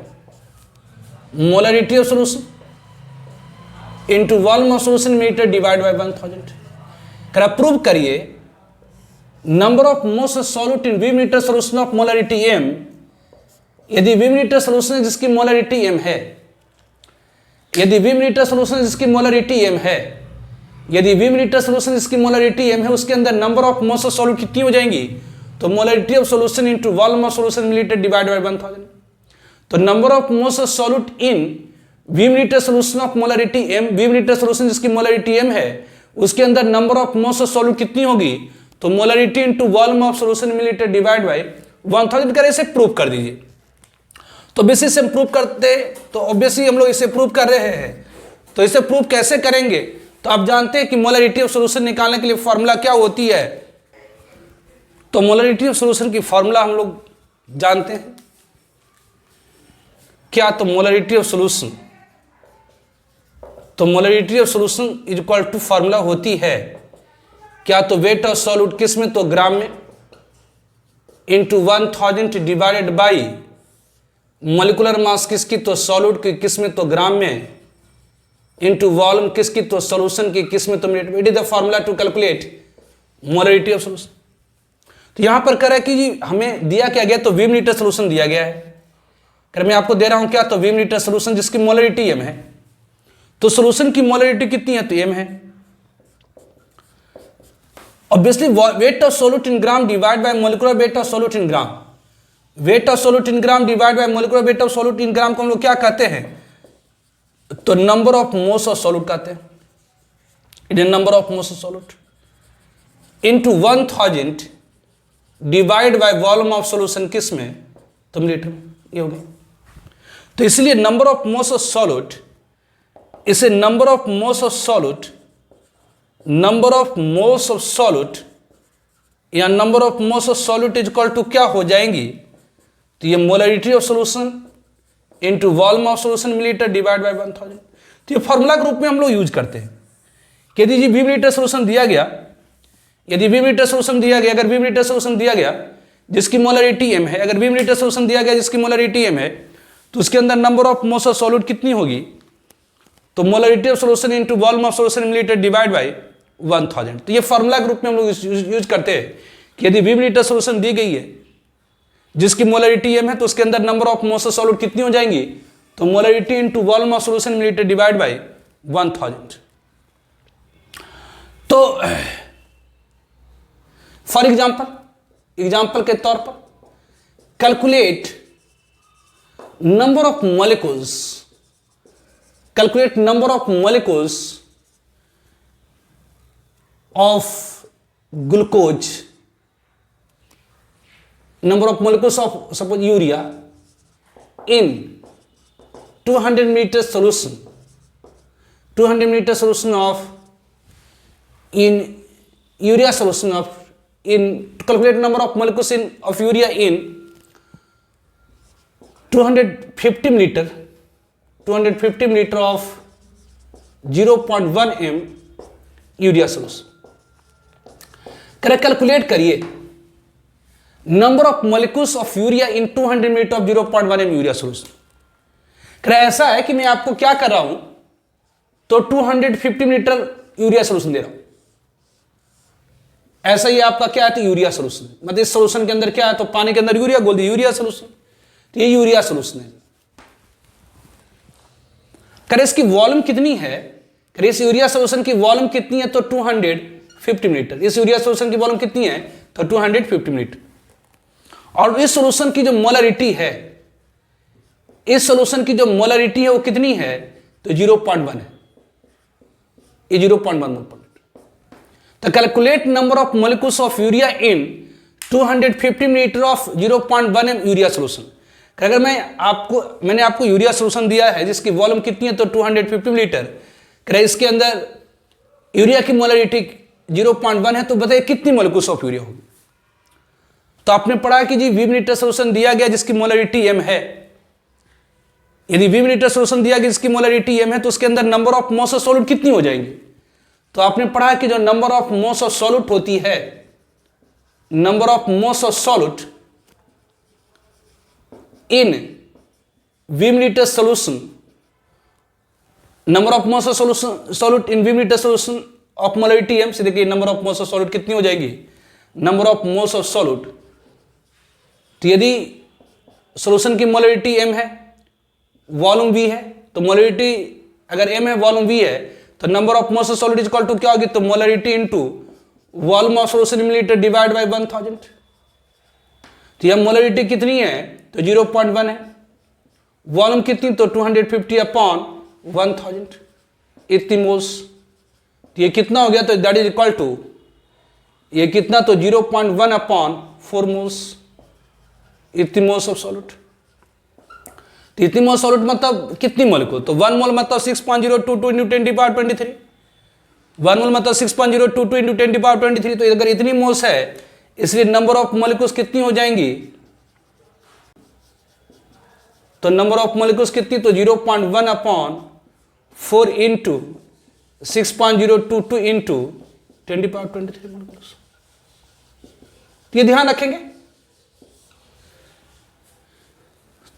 molarity of solution into volume of solution meter divided by 1000। कर prove करिए number of moles of solute in V milliliter solution of molarity M, यदि V milliliter solution जिसकी molarity M है, यदि V milliliter solution जिसकी molarity M है, यदि V milliliter solution जिसकी मोलरिटी M है, उसके अंदर number of moles of solute कितनी हो जाएंगी, तो molarity of solution into volume of solution millilitre divided by 1000। तो number of moles of solute in V milliliter solution of molarity M, V milliliter solution जिसकी molarity M है, उसके अंदर number of moles of solute कितनी होगी, तो molarity into volume of solution millilitre divide by 1000 करे, इसे प्रूव कर दीजिए। तो बेसिस से हम प्रूव करते, तो ऑब्वियसली हम लोग इसे प्रूव कर रहे हैं, तो इसे प्रूव कैसे करेंगे, तो आप जानते हैं कि मोलरिटी ऑफ सॉल्यूशन निकालने के लिए फॉर्मूला क्या होती है, तो मोलरिटी ऑफ सॉल्यूशन की फॉर्मूला हम लोग जानते हैं क्या, तो मोलरिटी ऑफ सॉल्यूशन, तो molarity of solution is equal to formula होती है क्या, तो वेट ऑफ सॉल्यूट किस में, तो ग्राम में, into 1000 divided by molecular mass किसकी, तो सॉल्यूट की किस में, तो ग्राम में, इंटू वॉल्यूम किसकी, तो सॉल्यूशन की किस में, तो मिनट में। It is the formula to calculate molarity of solution. तो यहां पर कह रहा है कि जी हमें दिया क्या गया, तो V milliliter सॉल्यूशन दिया गया है, कर मैं आपको दे रहा हूं क्या, तो V milliliter सॉल्यूशन जिसकी मोलरिटी M है, तो सॉल्यूशन की मोलरिटी कितनी है, तो M है। Obviously weight of solute in gram divide by molecular weight of solute in gram, weight of solute in gram divide by molecular weight of solute in gram को हम लोग क्या कहते हैं, तो number of moles of solute कहते हैं। It is number of moles of solute into 1000 divide by volume of solution किस में, तो मिलीलीटर में, ये हो गया। तो इसलिए number of moles of solute, इसे number of moles of solute, number of moles of solute या number of moles of solute is equal to क्या हो जाएंगी, तो ये molarity of solution into volume of solution millilitre divide by 1000। तो ये formula के रूप में हम लोग यूज करते हैं कि यदि जी V milliliter सॉल्यूशन दिया गया, यदि V milliliter सॉल्यूशन दिया गया, अगर V milliliter सॉल्यूशन दिया गया जिसकी मोलरिटी M है, अगर V milliliter सॉल्यूशन दिया गया जिसकी मोलरिटी M है, तो उसके अंदर number of moles of solute कितनी होगी, तो molarity of solution into volume of solution millilitre divide by 1000। तो ये फॉर्मूला के रूप में हम लोग यूज करते हैं कि यदि V milliliter सॉल्यूशन दी गई है, जिसकी मोलरिटी m है, तो उसके अंदर number of moles of solute कितनी हो जाएंगी, तो molarity into volume of solution millilitre divide by 1000। तो फॉर एग्जांपल के तौर पर calculate number of molecules of glucose, number of molecules of suppose urea in 200 meter solution, 200 meter solution of in urea solution of in calculate number of molecules in of urea in 250 milliliter of 0.1 m urea solution. कैलकुलेट करिए number of molecules of urea in 200 millilitre of 0.1 m urea solution. ऐसा है कि मैं आपको क्या कर रहा हूं, तो 250 मिलीलीटर यूरिया सोल्यूशन दे रहा हूं। ऐसा ही आपका क्या है, तो यूरिया सोल्यूशन, मतलब इस सोल्यूशन के अंदर क्या है, तो पानी के अंदर यूरिया घोल दिया, यूरिया सोल्यूशन, तो ये यूरिया सोल्यूशन है। इसकी वॉल्यूम कितनी है, इस यूरिया सोल्यूशन की वॉल्यूम कितनी है, तो 250 मिलीलीटर। इस यूरिया सोल्यूशन की वॉल्यूम कितनी है, तो 250 मिलीलीटर। और इस सोल्यूशन की जो मोलरिटी है, इस सोल्यूशन की जो मोलरिटी है वो कितनी है, तो 0.1 है, ये 0.1 मोल पर लीटर। तो calculate number of molecules of urea in 250 millilitre of 0.1 m urea solution. अगर मैंने आपको यूरिया सोल्यूशन दिया है जिसकी वॉल्यूम कितनी है, तो 250 मिलीलीटर, इसके अंदर यूरिया की मोलरिटी 0.1 है, तो बताइए कितनी मॉलिक्यूल्स ऑफ यूरिया होगी। तो आपने पढ़ा कि जी 20 मिलीलीटर सोल्यूशन दिया गया जिसकी मोलरिटी m है। यदि 20 मिलीलीटर सोल्यूशन दिया गया जिसकी मोलरिटी m है, तो उसके अंदर number of moles of solute कितनी हो जाएंगी। तो आपने पढ़ा कि जो number of moles of solute होती है, number of moles of solute in 20 millilitre solution, number of moles of solute in 20 millilitre solution of molarity m से देखिए number of moles of solute कितनी हो जाएगी, number of moles of solute. तो यदि solution की मोलरिटी m है, volume v है, तो मोलरिटी अगर m है, वॉल्यूम v है, तो number of moles of solute is equal to क्या होगी, तो molarity into volume of solution millilitre divide by 1000। तो यह मोलरिटी कितनी है, तो 0.1 है, वॉल्यूम कितनी, तो 250 अपॉन 1000, इतनी मोल्स। तो ये कितना हो गया, तो दैट इज इक्वल टू ये कितना, तो 0.1 अपॉन 4 मोल्स, इतनी मोल्स ऑफ सॉल्यूट। तो इतनी मोल सॉल्यूट मतलब कितनी मोलिक्यूल, तो 1 मोल मतलब 6.022 इंटू 10 पावर 23, 1 मोल मतलब 6.022 इंटू 10 पावर 23। तो अगर इतनी मोल्स है, इसलिए नंबर ऑफ मोलिक्यूल्स कितनी हो जाएंगी, तो नंबर ऑफ मोलिक्यूल्स कितनी, तो 0.1 upon 4 into 6.022 into 10 power 23 molecules. ये ध्यान रखेंगे।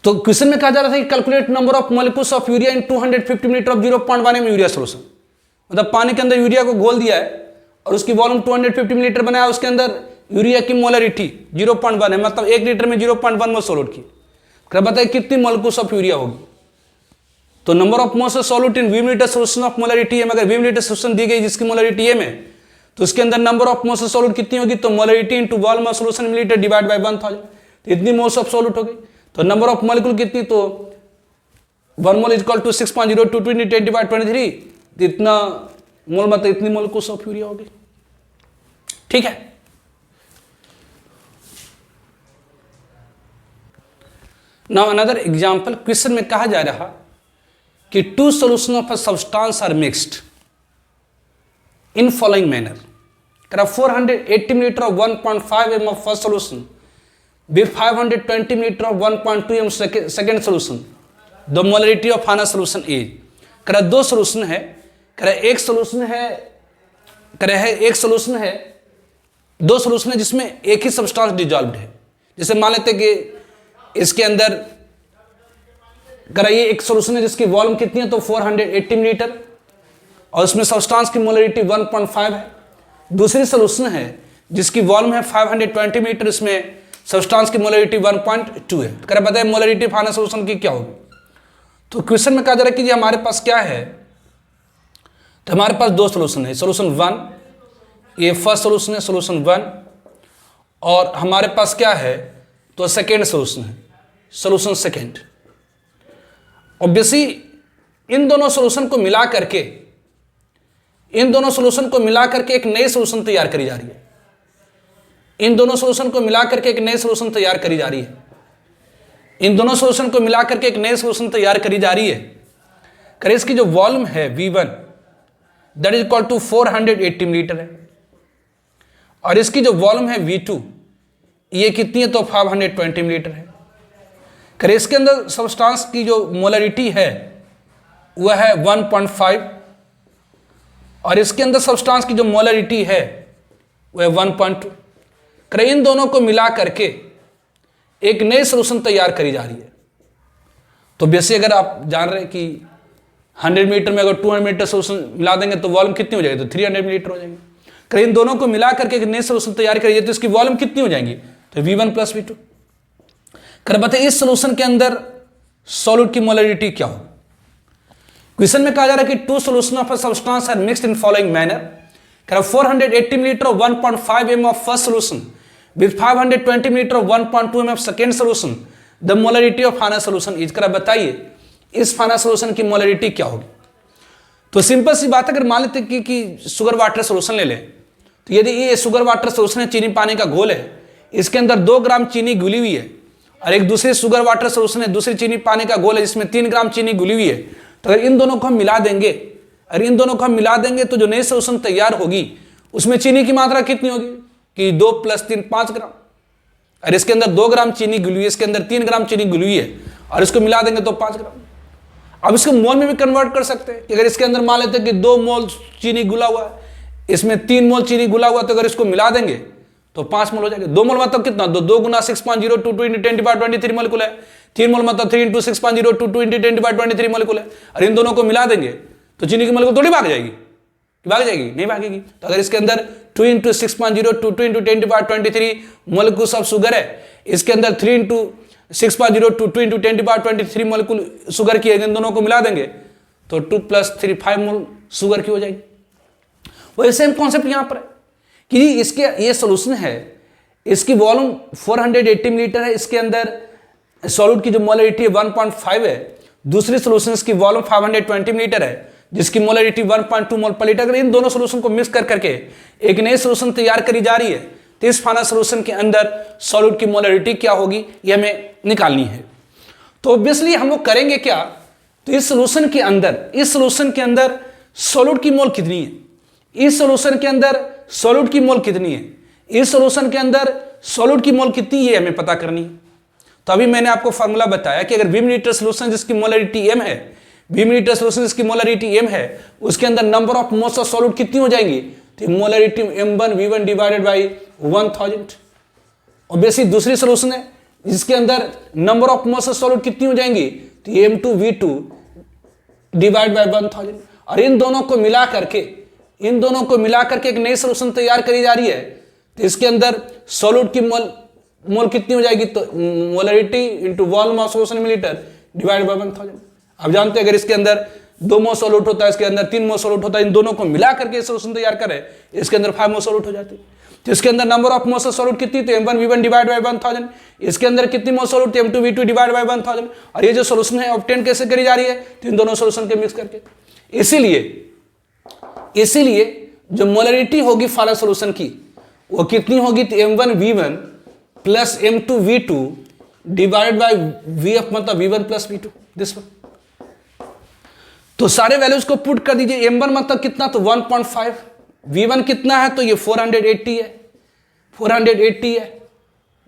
तो क्वेश्चन में कहा जा रहा था कि calculate number of molecules of urea in 250 millilitre of 0.1 m urea solution. मतलब पानी के अंदर यूरिया को घोल दिया है और उसकी वॉल्यूम 250 मिलीलीटर बनाया, उसके अंदर यूरिया की मोलरिटी 0.1 है, मतलब 1 लीटर में 0.1 मोल सॉल्यूट की। बताइए कितनी मोलिक्यूल्स ऑफ यूरिया होगी। तो number of moles of solute in 20 millilitre solution of molarity m, अगर 20 मिलीलीटर सोल्यूशन दी गई जिसकी मोलरिटी m है, तो उसके अंदर number of moles of solute कितनी होगी, तो molarity into volume of solution millilitre divide by 1000। तो इतनी मोल्स ऑफ सॉल्यूट हो गई। तो नंबर ऑफ मॉलिक्यूल कितनी, तो 1 mole is equal to 6.022 into 10 power 23, इतना मोल मतलब इतनी मोलिक्यूल्स ऑफ यूरिया होगी। ठीक है। नाउ अनदर एग्जांपल, क्वेश्चन में कहा जा रहा कि 2 solution of a substance are mixed in following manner. 480 milliliter of 1.5 m of first solution with 520 milliliter of 1.2 m second solution, the molarity of final solution is। कह दो solution है, एक solution है, दो सोल्यूशन है जिसमें एक ही सब्सटेंस डिजॉल्व्ड है। जैसे मान लेते कि इसके अंदर ये एक सोल्यूशन है जिसकी वॉल्यूम कितनी है, तो 480 मिलीलीटर और उसमें सब्सटेंस की मोलरिटी 1.5 है। दूसरी सोल्यूशन है जिसकी वॉल्यूम है 520 मिलीलीटर, इसमें सब्सटेंस की मोलरिटी 1.2 है। कह रहा बताइए मोलरिटी फाइनल सॉल्यूशन की क्या होगी। तो क्वेश्चन में कहा जा रहा है कि जी हमारे पास क्या है, तो हमारे पास दो सोल्यूशन है, सोल्यूशन 1 ये फर्स्ट सोल्यूशन है सोल्यूशन 1, और हमारे पास क्या है तो सेकेंड सोल्यूशन है सोल्यूशन सेकेंड। ऑब्वियसली इन दोनों सोल्यूशन को मिला करके एक नई सोल्यूशन तैयार करी जा रही है। इन दोनों सोल्यूशन को मिला करके एक नई सोल्यूशन तैयार करी जा रही है। इन दोनों सोल्यूशन को मिला करके एक नई सोल्यूशन तैयार करी जा रही है। करें इसकी जो वॉल्यूम है V1 that is equal to 480 milliliter है, और इसकी जो वॉल्यूम है V2 ये कितनी है तो 520 मिलीलीटर है। करें इसके अंदर सब्सटेंस की जो मोलरिटी है वह है 1.5, और इसके अंदर सब्सटेंस की जो मोलरिटी है वह 1.2। करें इन दोनों को मिला करके एक नई सोल्यूशन तैयार करी जा रही है। तो बेसिक अगर आप जान रहे हैं कि 100 मिलीलीटर में अगर 200 मिलीलीटर सोल्यूशन मिला देंगे तो वॉल्यूम कितनी हो जाएगी तो 300 मिलीलीटर हो जाएंगे। करें इन दोनों को मिला करके एक नई सोल्यूशन तैयार करी जाए तो इसकी वॉल्यूम कितनी हो जाएंगी तो V1 प्लस V2। कर बताइए इस सोल्यूशन के अंदर सॉल्यूट की मोलरिटी क्या हो। क्वेश्चन में कहा जा रहा है कि two solution of a substance are mixed in following manner. कह रहा 480 milliliter of 1.5 ml of first solution with 520 milliliter of 1.2 ml of second solution, the molarity of final solution is. कर बताइए इस फाइनल सोल्यूशन की molarity क्या होगी। तो simple सी बात है, अगर मान लेते कि शुगर वाटर सोल्यूशन ले लें, तो यदि ये शुगर वाटर सोल्यूशन है, चीनी पानी का घोल है, इसके अंदर 2 ग्राम चीनी घुली हुई है, और एक दूसरी शुगर वाटर सोल्यूशन है, दूसरी चीनी पानी का घोल है जिसमें 3 ग्राम चीनी घुली हुई है, तो अगर इन दोनों को हम मिला देंगे तो जो नई सोल्यूशन तैयार होगी उसमें चीनी की मात्रा कितनी होगी कि 2 + 3 5 ग्राम, और इसके अंदर 2 ग्राम चीनी घुली हुई है, इसके अंदर 3 ग्राम चीनी घुली हुई है, और इसको मिला देंगे तो 5 ग्राम। अब इसको मोल में भी कन्वर्ट कर सकते हैं कि अगर इसके अंदर मान लेते हैं कि 2 मोल चीनी घुला हुआ है, इसमें 3 मोल चीनी घुला हुआ, तो अगर इसको मिला देंगे तो 5 मोल हो जाएगा। 2 मोल मतलब कितना 2 गुना 6.022 × 10⁻23 मोलिकुल है। 3 मोल मतलब 3 × 6.022 × 10⁻23 मोलिकुल है, और इन दोनों को मिला देंगे तो चीनी की मोलिकुल थोड़ी भाग जाएगी, नहीं भागेगी। तो अगर इसके अंदर 2 × 6.022 × 10⁻23 मोलिकुल्स ऑफ शुगर है, इसके अंदर 3 × 6.022 × 10⁻23 मोलिकुल शुगर की है, इन दोनों को मिला देंगे तो 2 + 3 5 मोल शुगर की हो जाएगी। वही सेम कॉन्सेप्ट यहां पर है कि इसके ये सोल्यूशन है, इसकी वॉल्यूम 480 मिलीलीटर है, इसके अंदर सॉल्यूट की जो मोलरिटी 1.5 है, दूसरी सोल्यूशन की वॉल्यूम 520 मिलीलीटर है जिसकी मोलरिटी 1.2 मोल पर लीटर। अगर इन दोनों सोल्यूशन को मिक्स करके एक नई सोल्यूशन तैयार करी जा रही है तो इस फाइनल सोल्यूशन के अंदर सॉल्यूट की मोलरिटी क्या होगी ये हमें निकालनी है। तो ऑब्वियसली हम लोग करेंगे क्या, तो इस सोल्यूशन के अंदर सॉल्यूट की मोल कितनी है, इस सोल्यूशन के अंदर सॉल्यूट की मोल कितनी है, इस सोल्यूशन के अंदर सॉल्यूट की मोल कितनी है हमें पता करनी है। तो अभी मैंने आपको फॉर्मूला बताया कि अगर 20 मिलीलीटर सोल्यूशन जिसकी मोलरिटी m है, 20 मिलीलीटर सोल्यूशन जिसकी मोलरिटी m है, उसके अंदर number of moles of solute कितनी हो जाएंगी तो molarity m1 v1 divided by 1000। और बेसिक दूसरी सोल्यूशन है जिसके अंदर number of moles of solute कितनी हो जाएंगी तो m2 v2 डिवाइड बाई 1000। और इन दोनों को मिला करके एक नई सोल्यूशन तैयार करी जा रही है तो इसके अंदर सॉल्यूट की मोल कितनी हो जाएगी तो molarity into volume of solution milliliter divide by 1000। अब जानते हैं अगर इसके अंदर 2 मोल सॉल्यूट होता है, इसके अंदर 3 मोल सॉल्यूट होता है, इन दोनों को मिला करके सोल्यूशन तैयार करें, इसके अंदर 5 मोल सॉल्यूट हो जाती है। तो इसके अंदर number of moles of solute कितनी तो m1 v1 डिवाइड बाय 1000, इसके अंदर कितनी मोल solute m2 v2 divide by 1000। और ये जो सोल्यूशन है ऑब्टेन कैसे करी जा रही है तो इन दोनों सोल्यूशन के मिक्स करके। इसीलिए जो मोलरिटी होगी फाइनल सोल्यूशन की वो कितनी होगी तो m1 v1 plus m2 v2 divide by vf मतलब v1 plus v2 this one. तो सारे वैल्यूज को पुट कर दीजिए। m1 मतलब कितना तो 1.5, v1 कितना है तो ये 480 है,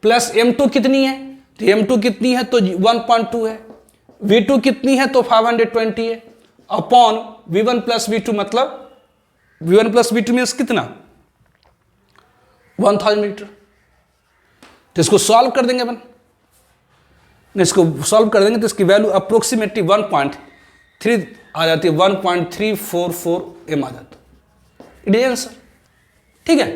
प्लस m2 कितनी है तो m2 कितनी है तो 1.2 है, v2 कितनी है तो 520 है, अपॉन v1 प्लस v2 मतलब v1 प्लस v2 मीन्स कितना 1000 मीटर। तो इसको सॉल्व कर देंगे अपन, इसको सॉल्व कर देंगे तो इसकी वैल्यू अप्रोक्सीमेटली 1.3 आ जाती है, 1.344 m आ जाता है। It is answer. ठीक है,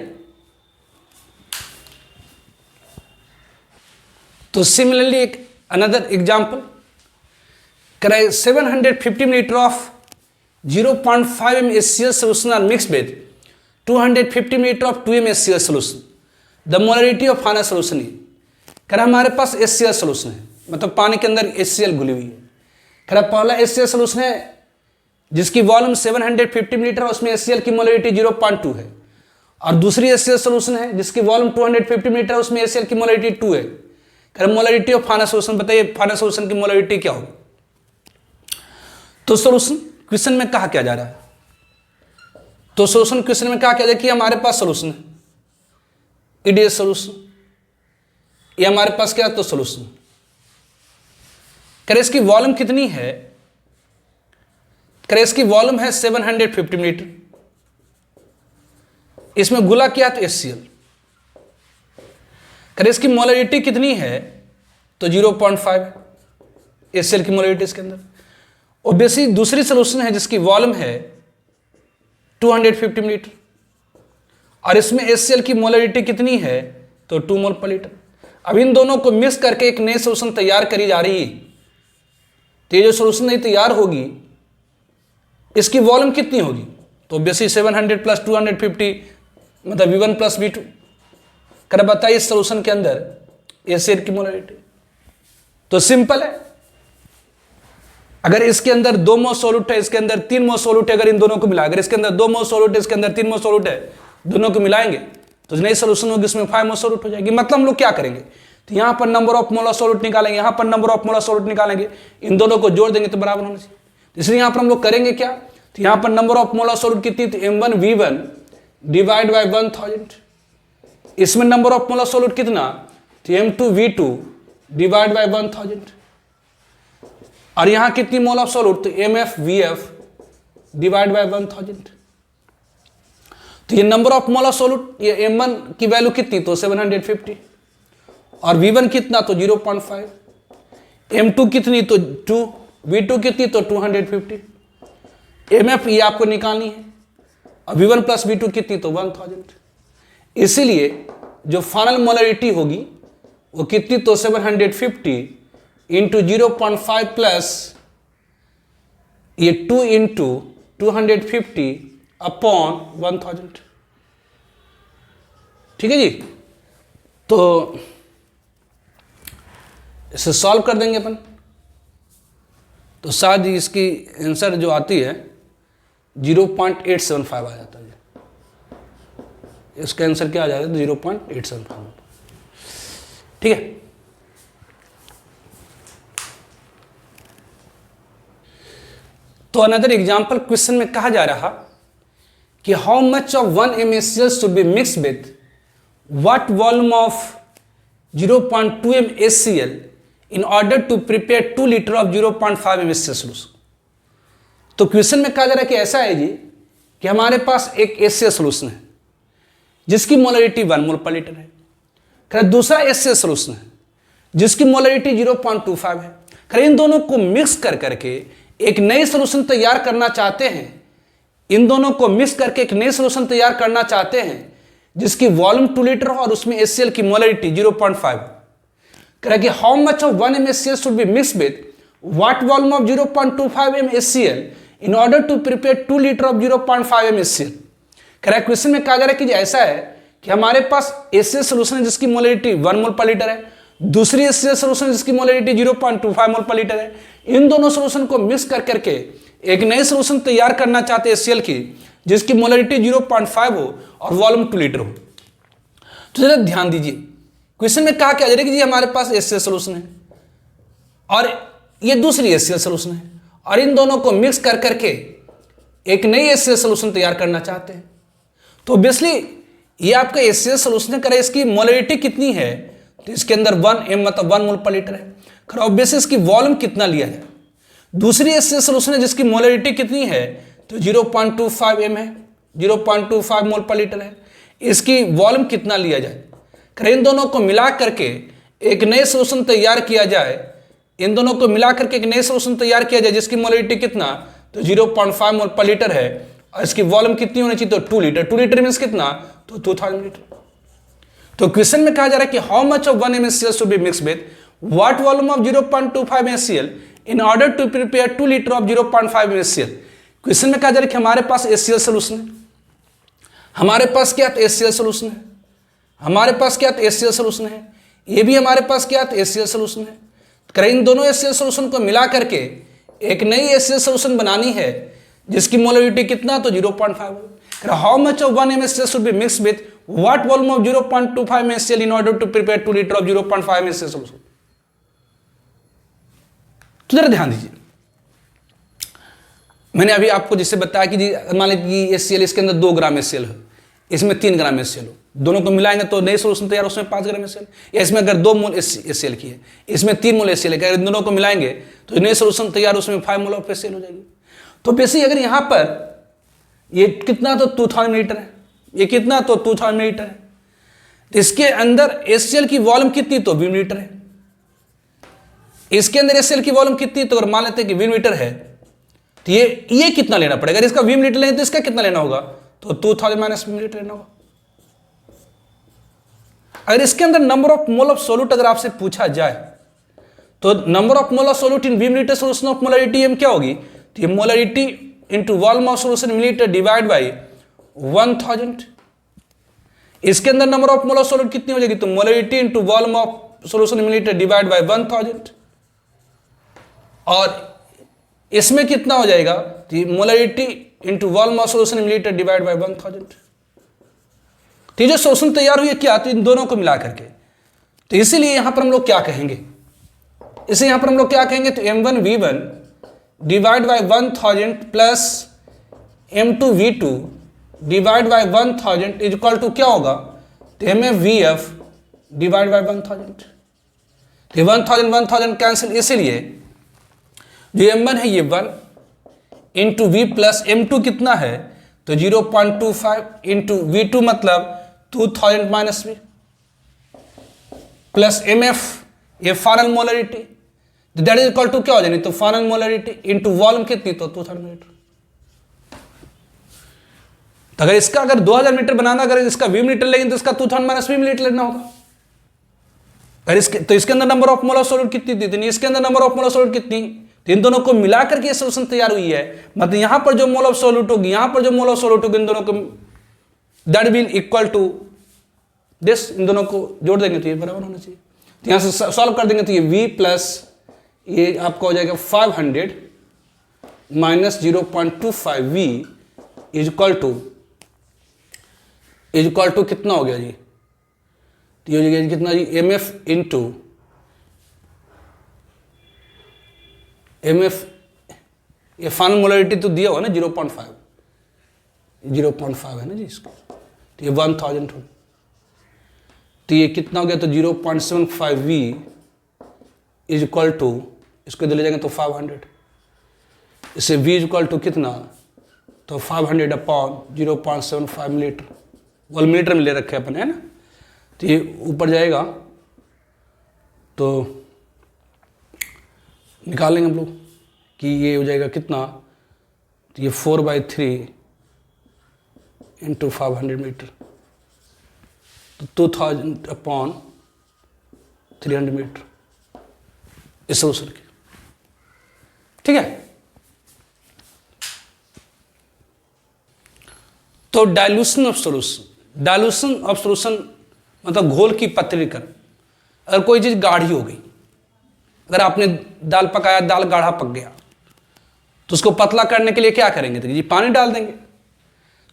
तो सिमिलरली एक अनदर एग्जाम्पल कराए 750 millilitre of 0.5 ml HCl solution are mixed with 250 millilitre of 2 ml HCl solution. The molarity of final solution is, कह रहा हमारे पास HCl solution है, मतलब पानी के अंदर HCl घुली हुई है. कह रहा पहला HCl solution है जिसकी वॉल्यूम 750 मिलीलीटर है, उसमें HCl की मोलरिटी 0.2 है. और दूसरी HCl सोल्यूशन है जिसकी वॉल्यूम 250 मिलीलीटर है, उसमें HCl की मोलरिटी 2 है. कह रहे मोलरिटी ऑफ फाइनल सोल्यूशन बताइए, फाइनल सोल्यूशन की मोलरिटी क्या होगी. तो सोल्यूशन क्वेश्चन में कहा क्या जा रहा है, तो सोल्यूशन क्वेश्चन में कहा क्या जाए कि हमारे पास सोल्यूशन है ईडीएस सोल्यूशन, ये हमारे पास क्या है तो सोल्यूशन. कह रहे इसकी वॉल्यूम कितनी है, कह रहे इसकी वॉल्यूम है 750 मिलीलीटर, इसमें गुला किया तो HCl. कह रहे इसकी मोलरिटी कितनी है तो 0.5 है HCl की मोलरिटी इसके अंदर. ऑब्वियसली दूसरी सोल्यूशन है जिसकी वॉल्यूम है 250 मिलीलीटर और इसमें HCl की मोलरिटी कितनी है तो 2 मोल पर लीटर. अब इन दोनों को मिक्स करके एक नई सोल्यूशन तैयार करी जा रही है. तो ये जो सोल्यूशन नई तैयार होगी इसकी वॉल्यूम कितनी होगी तो ऑब्वियसली 700 प्लस 250 मतलब V1 प्लस V2. कर बताइए इस सोल्यूशन के अंदर HCl की मोलरिटी. तो सिंपल है, अगर इसके अंदर 2 मोल सोल्यूट है, इसके अंदर 3 मोल सोल्यूट है, अगर इन दोनों को मिला, अगर इसके अंदर 2 मोल सोल्यूट है, इसके अंदर 3 मोल सोल्यूट है, दोनों को मिलाएंगे तो नई सोल्यूशन होगी, इसमें 5 मोल सोल्यूट हो जाएगी. मतलब हम लोग क्या करेंगे तो यहां पर नंबर ऑफ मोलर सोल्यूट निकालेंगे, यहां पर नंबर ऑफ मोलर सोल्यूट निकालेंगे, इन दोनों को जोड़ देंगे तो बराबर होना चाहिए. इसलिए यहां पर हम लोग करेंगे क्या, तो यहां पर नंबर ऑफ मोलर सोल्यूट कितनी तो M1V1 डिवाइड बाय 1000. इसमें नंबर ऑफ मोलर सोल्यूट कितना तो M2V2 डिवाइड बाय 1000. और यहां कितनी मोल ऑफ सोल्यूट तो MFVF डिवाइड बाय 1000. तो ये number of mole of solute, ये M1 की वैल्यू कितनी तो 750 और V1 कितना तो 0.5, M2 कितनी तो 2, V2 कितनी तो 250, MF ये आपको निकालनी है और V1 प्लस V2 कितनी तो 1000. इसीलिए जो फाइनल मोलरिटी होगी वो कितनी तो 750 इंटू 0.5 प्लस ये 2 इंटू 250 अपॉन 1000. ठीक है जी. तो इसे सॉल्व कर देंगे अपन तो शायद इसकी आंसर जो आती है 0.875 आ जाता है. इसका आंसर क्या आ जाएगा तो 0.875. ठीक है. तो अनदर एग्जाम्पल क्वेश्चन में कहा जा रहा कि how much of 1 ml HCl should be mix with what volume of 0.2 ml HCl in order to prepare 2 liter of 0.5 ml HCl solution. तो क्वेश्चन में कहा जा रहा है कि ऐसा है जी कि हमारे पास एक HCl सोल्यूशन है जिसकी मोलरिटी 1 मोल पर लीटर है. दूसरा HCl सोल्यूशन है जिसकी मोलरिटी 0.25 है. इन दोनों को मिक्स कर करके एक नई सोल्यूशन तैयार करना चाहते हैं. इन दोनों को मिक्स करके एक नई सोल्यूशन तैयार करना चाहते हैं जिसकी वॉल्यूम 2 लीटर हो और उसमें HCl की मोलरिटी 0.5. कह रहा कि how much of 1 ml HCl should be mix with what volume of 0.25 ml HCl in order to prepare 2 liter of 0.5 ml HCl. कह रहा है क्वेश्चन में कहा जा रहा है कि ऐसा है कि हमारे पास HCl सोल्यूशन है जिसकी मोलरिटी 1 मोल पर लीटर है, दूसरी HCl सोल्यूशन जिसकी मोलरिटी 0.25 मोल पर लीटर है. इन दोनों सोल्यूशन को मिक्स कर करके एक नई सोल्यूशन तैयार करना चाहते हैं HCl की जिसकी मोलरिटी 0.5 हो और वॉल्यूम 2 लीटर हो. तो जरा ध्यान दीजिए क्वेश्चन में कहा क्या जा रहा है कि जी हमारे पास HCl सोल्यूशन है और ये दूसरी HCl सोल्यूशन है और इन दोनों को मिक्स कर करके एक नई HCl सोल्यूशन तैयार करना चाहते हैं. तो ऑब्वियसली ये आपका HCl सोल्यूशन करे, इसकी मोलरिटी कितनी है तो इसके अंदर 1 m मतलब 1 मोल पर लीटर है. ऑब्वियसली इसकी वॉल्यूम कितना लिया जाए. दूसरी HCl सोल्यूशन है जिसकी मोलरिटी कितनी है तो 0.25 m है, 0.25 मोल पर लीटर है. इसकी वॉल्यूम कितना लिया जाए. इन दोनों को मिला करके एक नए सोल्यूशन तैयार किया जाए, इन दोनों को मिला करके एक नए सोल्यूशन तैयार किया जाए जिसकी मोलरिटी कितना तो 0.5 मोल पर लीटर है और इसकी वॉल्यूम कितनी होनी चाहिए तो 2 लीटर. 2 लीटर मीन्स कितना तो 2000 लीटर. तो क्वेश्चन में कहा जा रहा है कि how much of 1 ml HCl should be mix with what volume of 0.25 HCl in order to prepare 2 liter of 0.5 HCl। Question में कहा जा रहा है कि हमारे पास HCl सोल्यूशन है, हमारे पास क्या है HCl सोल्यूशन है, हमारे पास क्या है HCl सोल्यूशन है, ये भी हमारे पास क्या है HCl सोल्यूशन है। करें इन दोनों HCl सोल्यूशन को मिला करके एक नई HCl सोल्यूशन बनानी है जिसकी मोलरिटी कितना तो 0.5। How much of 1 MHCl should be mixed with what volume of 0.25 HCl in order to prepare 2 liter of 0.5 HCl solution। तो जरा ध्यान दीजिए, मैंने अभी आपको जिससे बताया कि जी मान लीजिए HCl इसके अंदर 2 ग्राम HCl है, इसमें 3 ग्राम HCl हो, दोनों को मिलाएंगे तो नई सोल्यूशन तैयार, उसमें 5 ग्राम HCl। या इसमें अगर 2 मोल HCl की है, इसमें 3 मोल HCl है, अगर इन दोनों को मिलाएंगे तो नई सोल्यूशन तैयार, उसमें 5 मोल ऑफ HCl हो जाएगी। तो बेसिक अगर यहाँ पर ये कितना तो 2000 लीटर है, ये कितना तो 2000 लीटर है, तो इसके अंदर HCl की वॉल्यूम कितनी तो 20 लीटर है, इसके अंदर HCl की वॉल्यूम कितनी तो अगर मान लेते हैं कि 20 लीटर है तो ये कितना लेना पड़ेगा, अगर इसका 20 लीटर लेंगे तो इसका कितना लेना होगा तो 2000 माइनस 20 लीटर लेना होगा। अगर इसके अंदर number of mole of solute अगर आपसे पूछा जाए तो number of mole of solute in 20 liter solution of molarity M क्या होगी, तो ये molarity into volume of solution milliliter divide by 1000। इसके अंदर number of mole of solute कितनी हो जाएगी तो molarity into volume of solution milliliter divide by 1000। और इसमें कितना हो जाएगा तो molarity into volume of solution milliliter divide by 1000। तो जो सोल्यूशन तैयार हुई है क्या, तो इन दोनों को मिला करके, तो इसीलिए यहां पर हम लोग क्या कहेंगे, इसे यहां पर हम लोग क्या कहेंगे तो M1V1 divide by 1000 plus M2V2 divide by 1000 is equal to क्या होगा तो MFVF डिवाइड बाई 1000। तो 1000 कैंसिल, इसीलिए जो M1 है ये 1 इंटू V प्लस M2 कितना है तो 0.25 इंटू V2 मतलब 2000 माइनस V प्लस MF ये final molarity, that is equal to क्या हो जाएगी तो फाइनल मोलरिटी इंटू वॉल्यूम कितनी तो 2000 मीटर। तो अगर इसका अगर 2000 मीटर बनाना, अगर इसका 20 मीटर लेंगे तो इसका 2000 माइनस 20 मीटर लेना होगा। अगर इसके तो इसके अंदर number of mole of solute कितनी थी, इसके अंदर number of mole of solute कितनी, तो इन दोनों को मिलाकर के सोल्यूशन तैयार हुई है। मतलब यहां पर जो मोल ऑफ सॉल्यूट होगी, यहां पर जो मोल ऑफ सॉल्यूट होगी, इन दोनों को that will equal to this, इन दोनों को जोड़ देंगे तो ये बराबर होना चाहिए। तो यहां से सॉल्व कर देंगे तो ये V प्लस ये आपका हो जाएगा 500 minus 0.25 V is equal to कितना हो गया जी, तो ये हो जाएगा कितना जी MF इंटू MF, ये फाइनल मोलरिटी तो दिया हुआ ना 0.5 है ना जी इसको, तो ये 1000 हो, तो ये कितना हो गया तो 0.75 V इज इक्वल टू, इसको ले जाएंगे तो 500, इससे V इज इक्वल टू कितना तो 500 अपॉन 0.75 मिलीलीटर, वॉल्यूम मीटर में ले रखे अपन है ना, तो ये ऊपर जाएगा तो निकालेंगे हम लोग कि ये हो जाएगा कितना, तो ये 4/3 इंटू 500 मीटर, तो 2000 अपॉन 300 मीटर इस सोल्यूशन के, ठीक है। तो डाइल्यूशन ऑफ सॉल्यूशन मतलब घोल की पत्रीकरण। अगर कोई चीज गाढ़ी हो गई, अगर आपने दाल पकाया, दाल गाढ़ा पक गया, तो उसको पतला करने के लिए क्या करेंगे तो जी पानी डाल देंगे।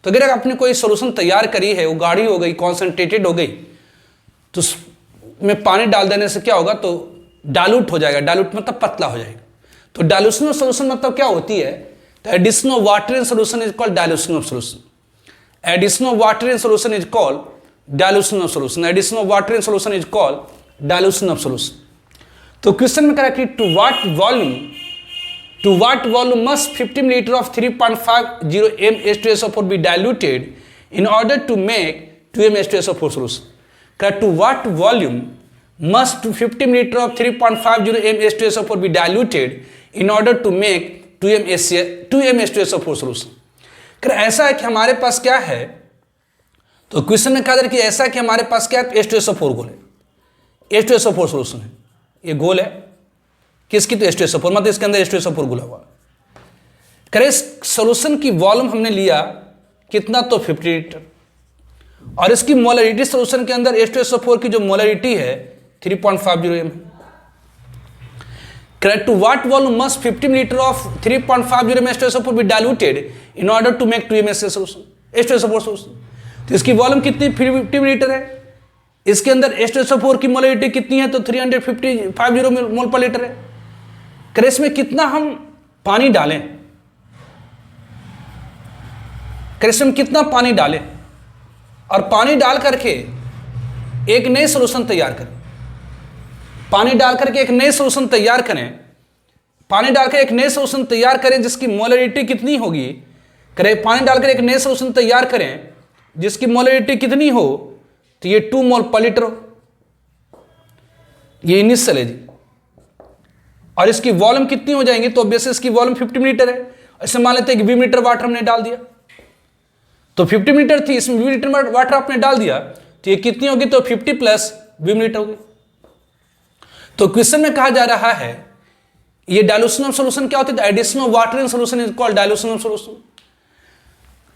तो अगर आपने कोई सॉल्यूशन तैयार करी है, वो गाढ़ी हो गई, कॉन्सेंट्रेटेड हो गई, तो उसमें पानी डाल देने से क्या होगा तो डाइल्यूट हो जाएगा। डाइल्यूट मतलब पतला हो जाएगा। तो डाइल्यूशन ऑफ सॉल्यूशन मतलब क्या होती है, तो addition of water in solution is called dilution of solution. Addition of water in solution is called dilution of solution. Addition of water in solution is called dilution of solution. तो question में कह कि to what volume must 50 liter of 3.50 mH2SO4 be diluted in order to make 2 mH2SO4 solution. To what volume must 50 liter of 3.50 mH2SO4 be diluted in order to make 2 mH2SO4 solution. ऐसा है कि हमारे पास क्या है, तो क्वेश्चन में कहा कि ऐसा कि हमारे पास क्या है H2SO4 घोल है, H2SO4 सॉल्यूशन है, ये गोल है किसकी, तो H2SO4, मतलब इसके अंदर H2SO4 घुला हुआ। करें इस सोल्यूशन की वॉल्यूम हमने लिया कितना, तो 50 लीटर, और इसकी मोलरिटी सोल्यूशन के अंदर H2SO4 की जो मोलरिटी है 3.50 m। Correct, to what volume must 50 liter of 3.50 m H2SO4 be diluted in order to make 2 mSA solution, H2SO4 solution. तो इसकी वॉल्यूम कितनी, 50 लीटर है, इसके अंदर H2SO4 की मोलरिटी कितनी है, तो 350 मोल पर लीटर है। करें इसमें कितना हम पानी डालें, करें इसमें कितना पानी डालें, और पानी डाल करके एक नई सोल्यूशन तैयार करें, पानी डाल करके एक नई सोल्यूशन तैयार करें, पानी डालकर एक नई सोल्यूशन तैयार करें जिसकी मोलरिटी कितनी होगी, करें पानी डालकर एक नई सोल्यूशन तैयार करें जिसकी मोलरिटी कितनी हो, तो ये 2 मोल पर लीटर हो, ये इनिशियल है जी। और इसकी वॉल्यूम कितनी हो जाएंगी, तो ऑब्वियसली इसकी वॉल्यूम 50 लीटर है। ऐसे मान लेते हैं कि 20 लीटर वाटर हमने डाल दिया, तो 50 लीटर थी, इसमें 20 लीटर वाटर आपने डाल दिया, तो ये कितनी होगी, तो 50 प्लस 20 लीटर होगी। तो क्वेश्चन में कहा जा रहा है ये डाइल्यूशन ऑफ सॉल्यूशन क्या होती है, addition of water in solution is called dilution of solution.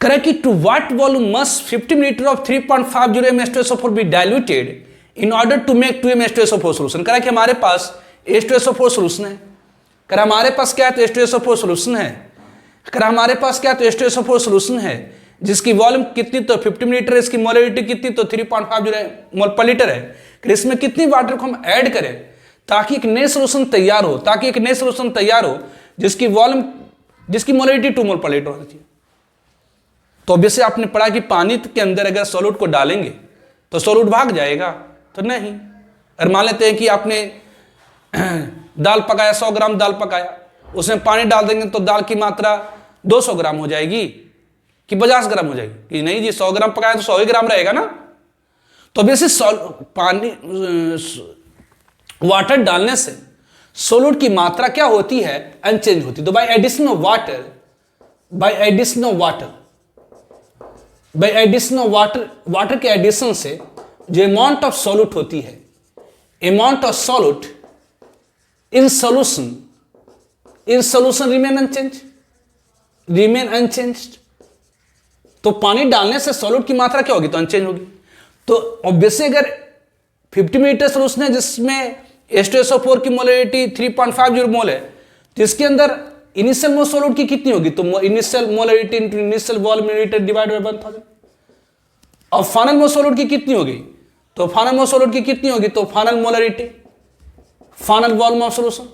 करें कि to what volume must 50 liter of 3.50 m H2SO4 be diluted in order to make 2 m H2SO4 solution. करें कि हमारे पास H2SO4 सॉल्यूशन है, करें हमारे पास क्या है, तो H2SO4 सॉल्यूशन है, करें हमारे पास क्या है, तो H2SO4 सॉल्यूशन है जिसकी वॉल्यूम कितनी, तो 50 लीटर है, इसकी मोलरिटी कितनी, तो 3.50 मोल पर लीटर है। इसमें कितनी वाटर को हम ऐड करें ताकि एक नए सोल्यूशन तैयार हो, ताकि एक नए सोल्यूशन तैयार हो जिसकी वॉल्यूम, जिसकी मोलरिटी 2 मोल पर लीटर होनी चाहिए। तो ऑब्वियसली आपने पढ़ा कि पानी के अंदर अगर सॉल्यूट को डालेंगे तो सॉल्यूट भाग जाएगा, तो नहीं। और मान लेते हैं कि आपने दाल पकाया, 100 ग्राम दाल पकाया, उसमें पानी डाल देंगे तो दाल की मात्रा 200 ग्राम हो जाएगी कि 50 ग्राम हो जाएगी, कि नहीं जी 100 ग्राम पकाया तो 100 ही ग्राम रहेगा ना। तो ऑब्वियसली पानी वाटर डालने से सोल्यूट की मात्रा क्या होती है, अनचेंज होती है। तो by addition of water, by addition of water, by addition of water, water के एडिशन से जो अमाउंट ऑफ सोल्यूट होती है, amount of solute in solution, in solution remain unchange, remain unchanged. तो पानी डालने से सोल्यूट की मात्रा क्या होगी, तो अनचेंज होगी। तो ऑब्वियसली अगर 50 लीटर सोल्यूशन है जिसमें H2SO4 की मोलरिटी 3.50 मोल है, तो इसके अंदर इनिशियल मोल सोल्यूट की कितनी होगी, तो initial molarity into initial volume divide by 1000। और फाइनल मोल सोल्यूट की कितनी होगी, तो फाइनल मोल सोल्यूट की कितनी होगी, तो final molarity, final volume of solution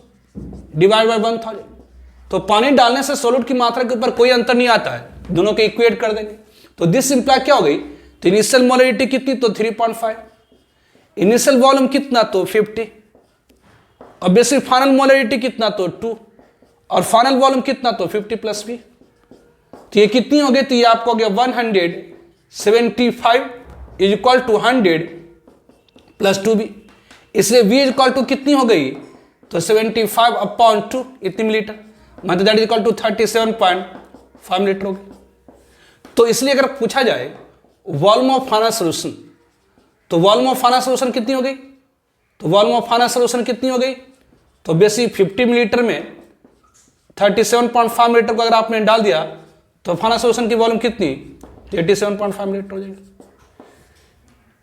divide by 1000। तो पानी डालने से सोल्यूट की मात्रा के ऊपर कोई अंतर नहीं आता है, दोनों को इक्वेट कर देंगे। तो दिस इंप्लाई क्या हो गई, तो इनिशियल मोलरिटी कितनी, तो 3.5, इनिशियल वॉल्यूम कितना, तो 50, ऑब्वियसली फाइनल मोलरिटी कितना, तो 2, और फाइनल वॉल्यूम कितना, तो 50 प्लस v। तो ये कितनी हो गई, तो ये आपको हो गया 175 is equal to 100 plus 2v। इसलिए v इज इक्वल टू कितनी हो गई, तो 75/2 इतनी लीटर, मतलब that is equal to 37.5 liter हो गई। तो इसलिए अगर पूछा जाए वॉल्यूम ऑफ फाइनल सॉल्यूशन, तो वॉल्यूम ऑफ फाइनल सॉल्यूशन कितनी हो गई, तो वॉल्यूम ऑफ फाइनल सॉल्यूशन कितनी हो गई, तो बेसिक 50 लीटर में 37.5 लीटर को अगर आपने डाल दिया तो फाइनल सॉल्यूशन की वॉल्यूम कितनी, 87.5 लीटर हो जाएगी।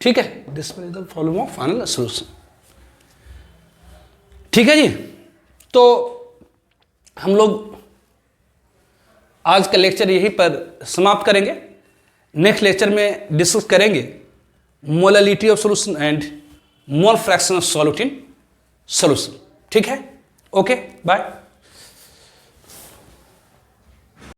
ठीक है, this is the volume of final solution. ठीक है जी, तो हम लोग आज का लेक्चर यहीं पर समाप्त करेंगे। नेक्स्ट लेक्चर में डिस्कस करेंगे molarity of solution and mole fraction of solute in solution. ठीक है, ओके, बाय।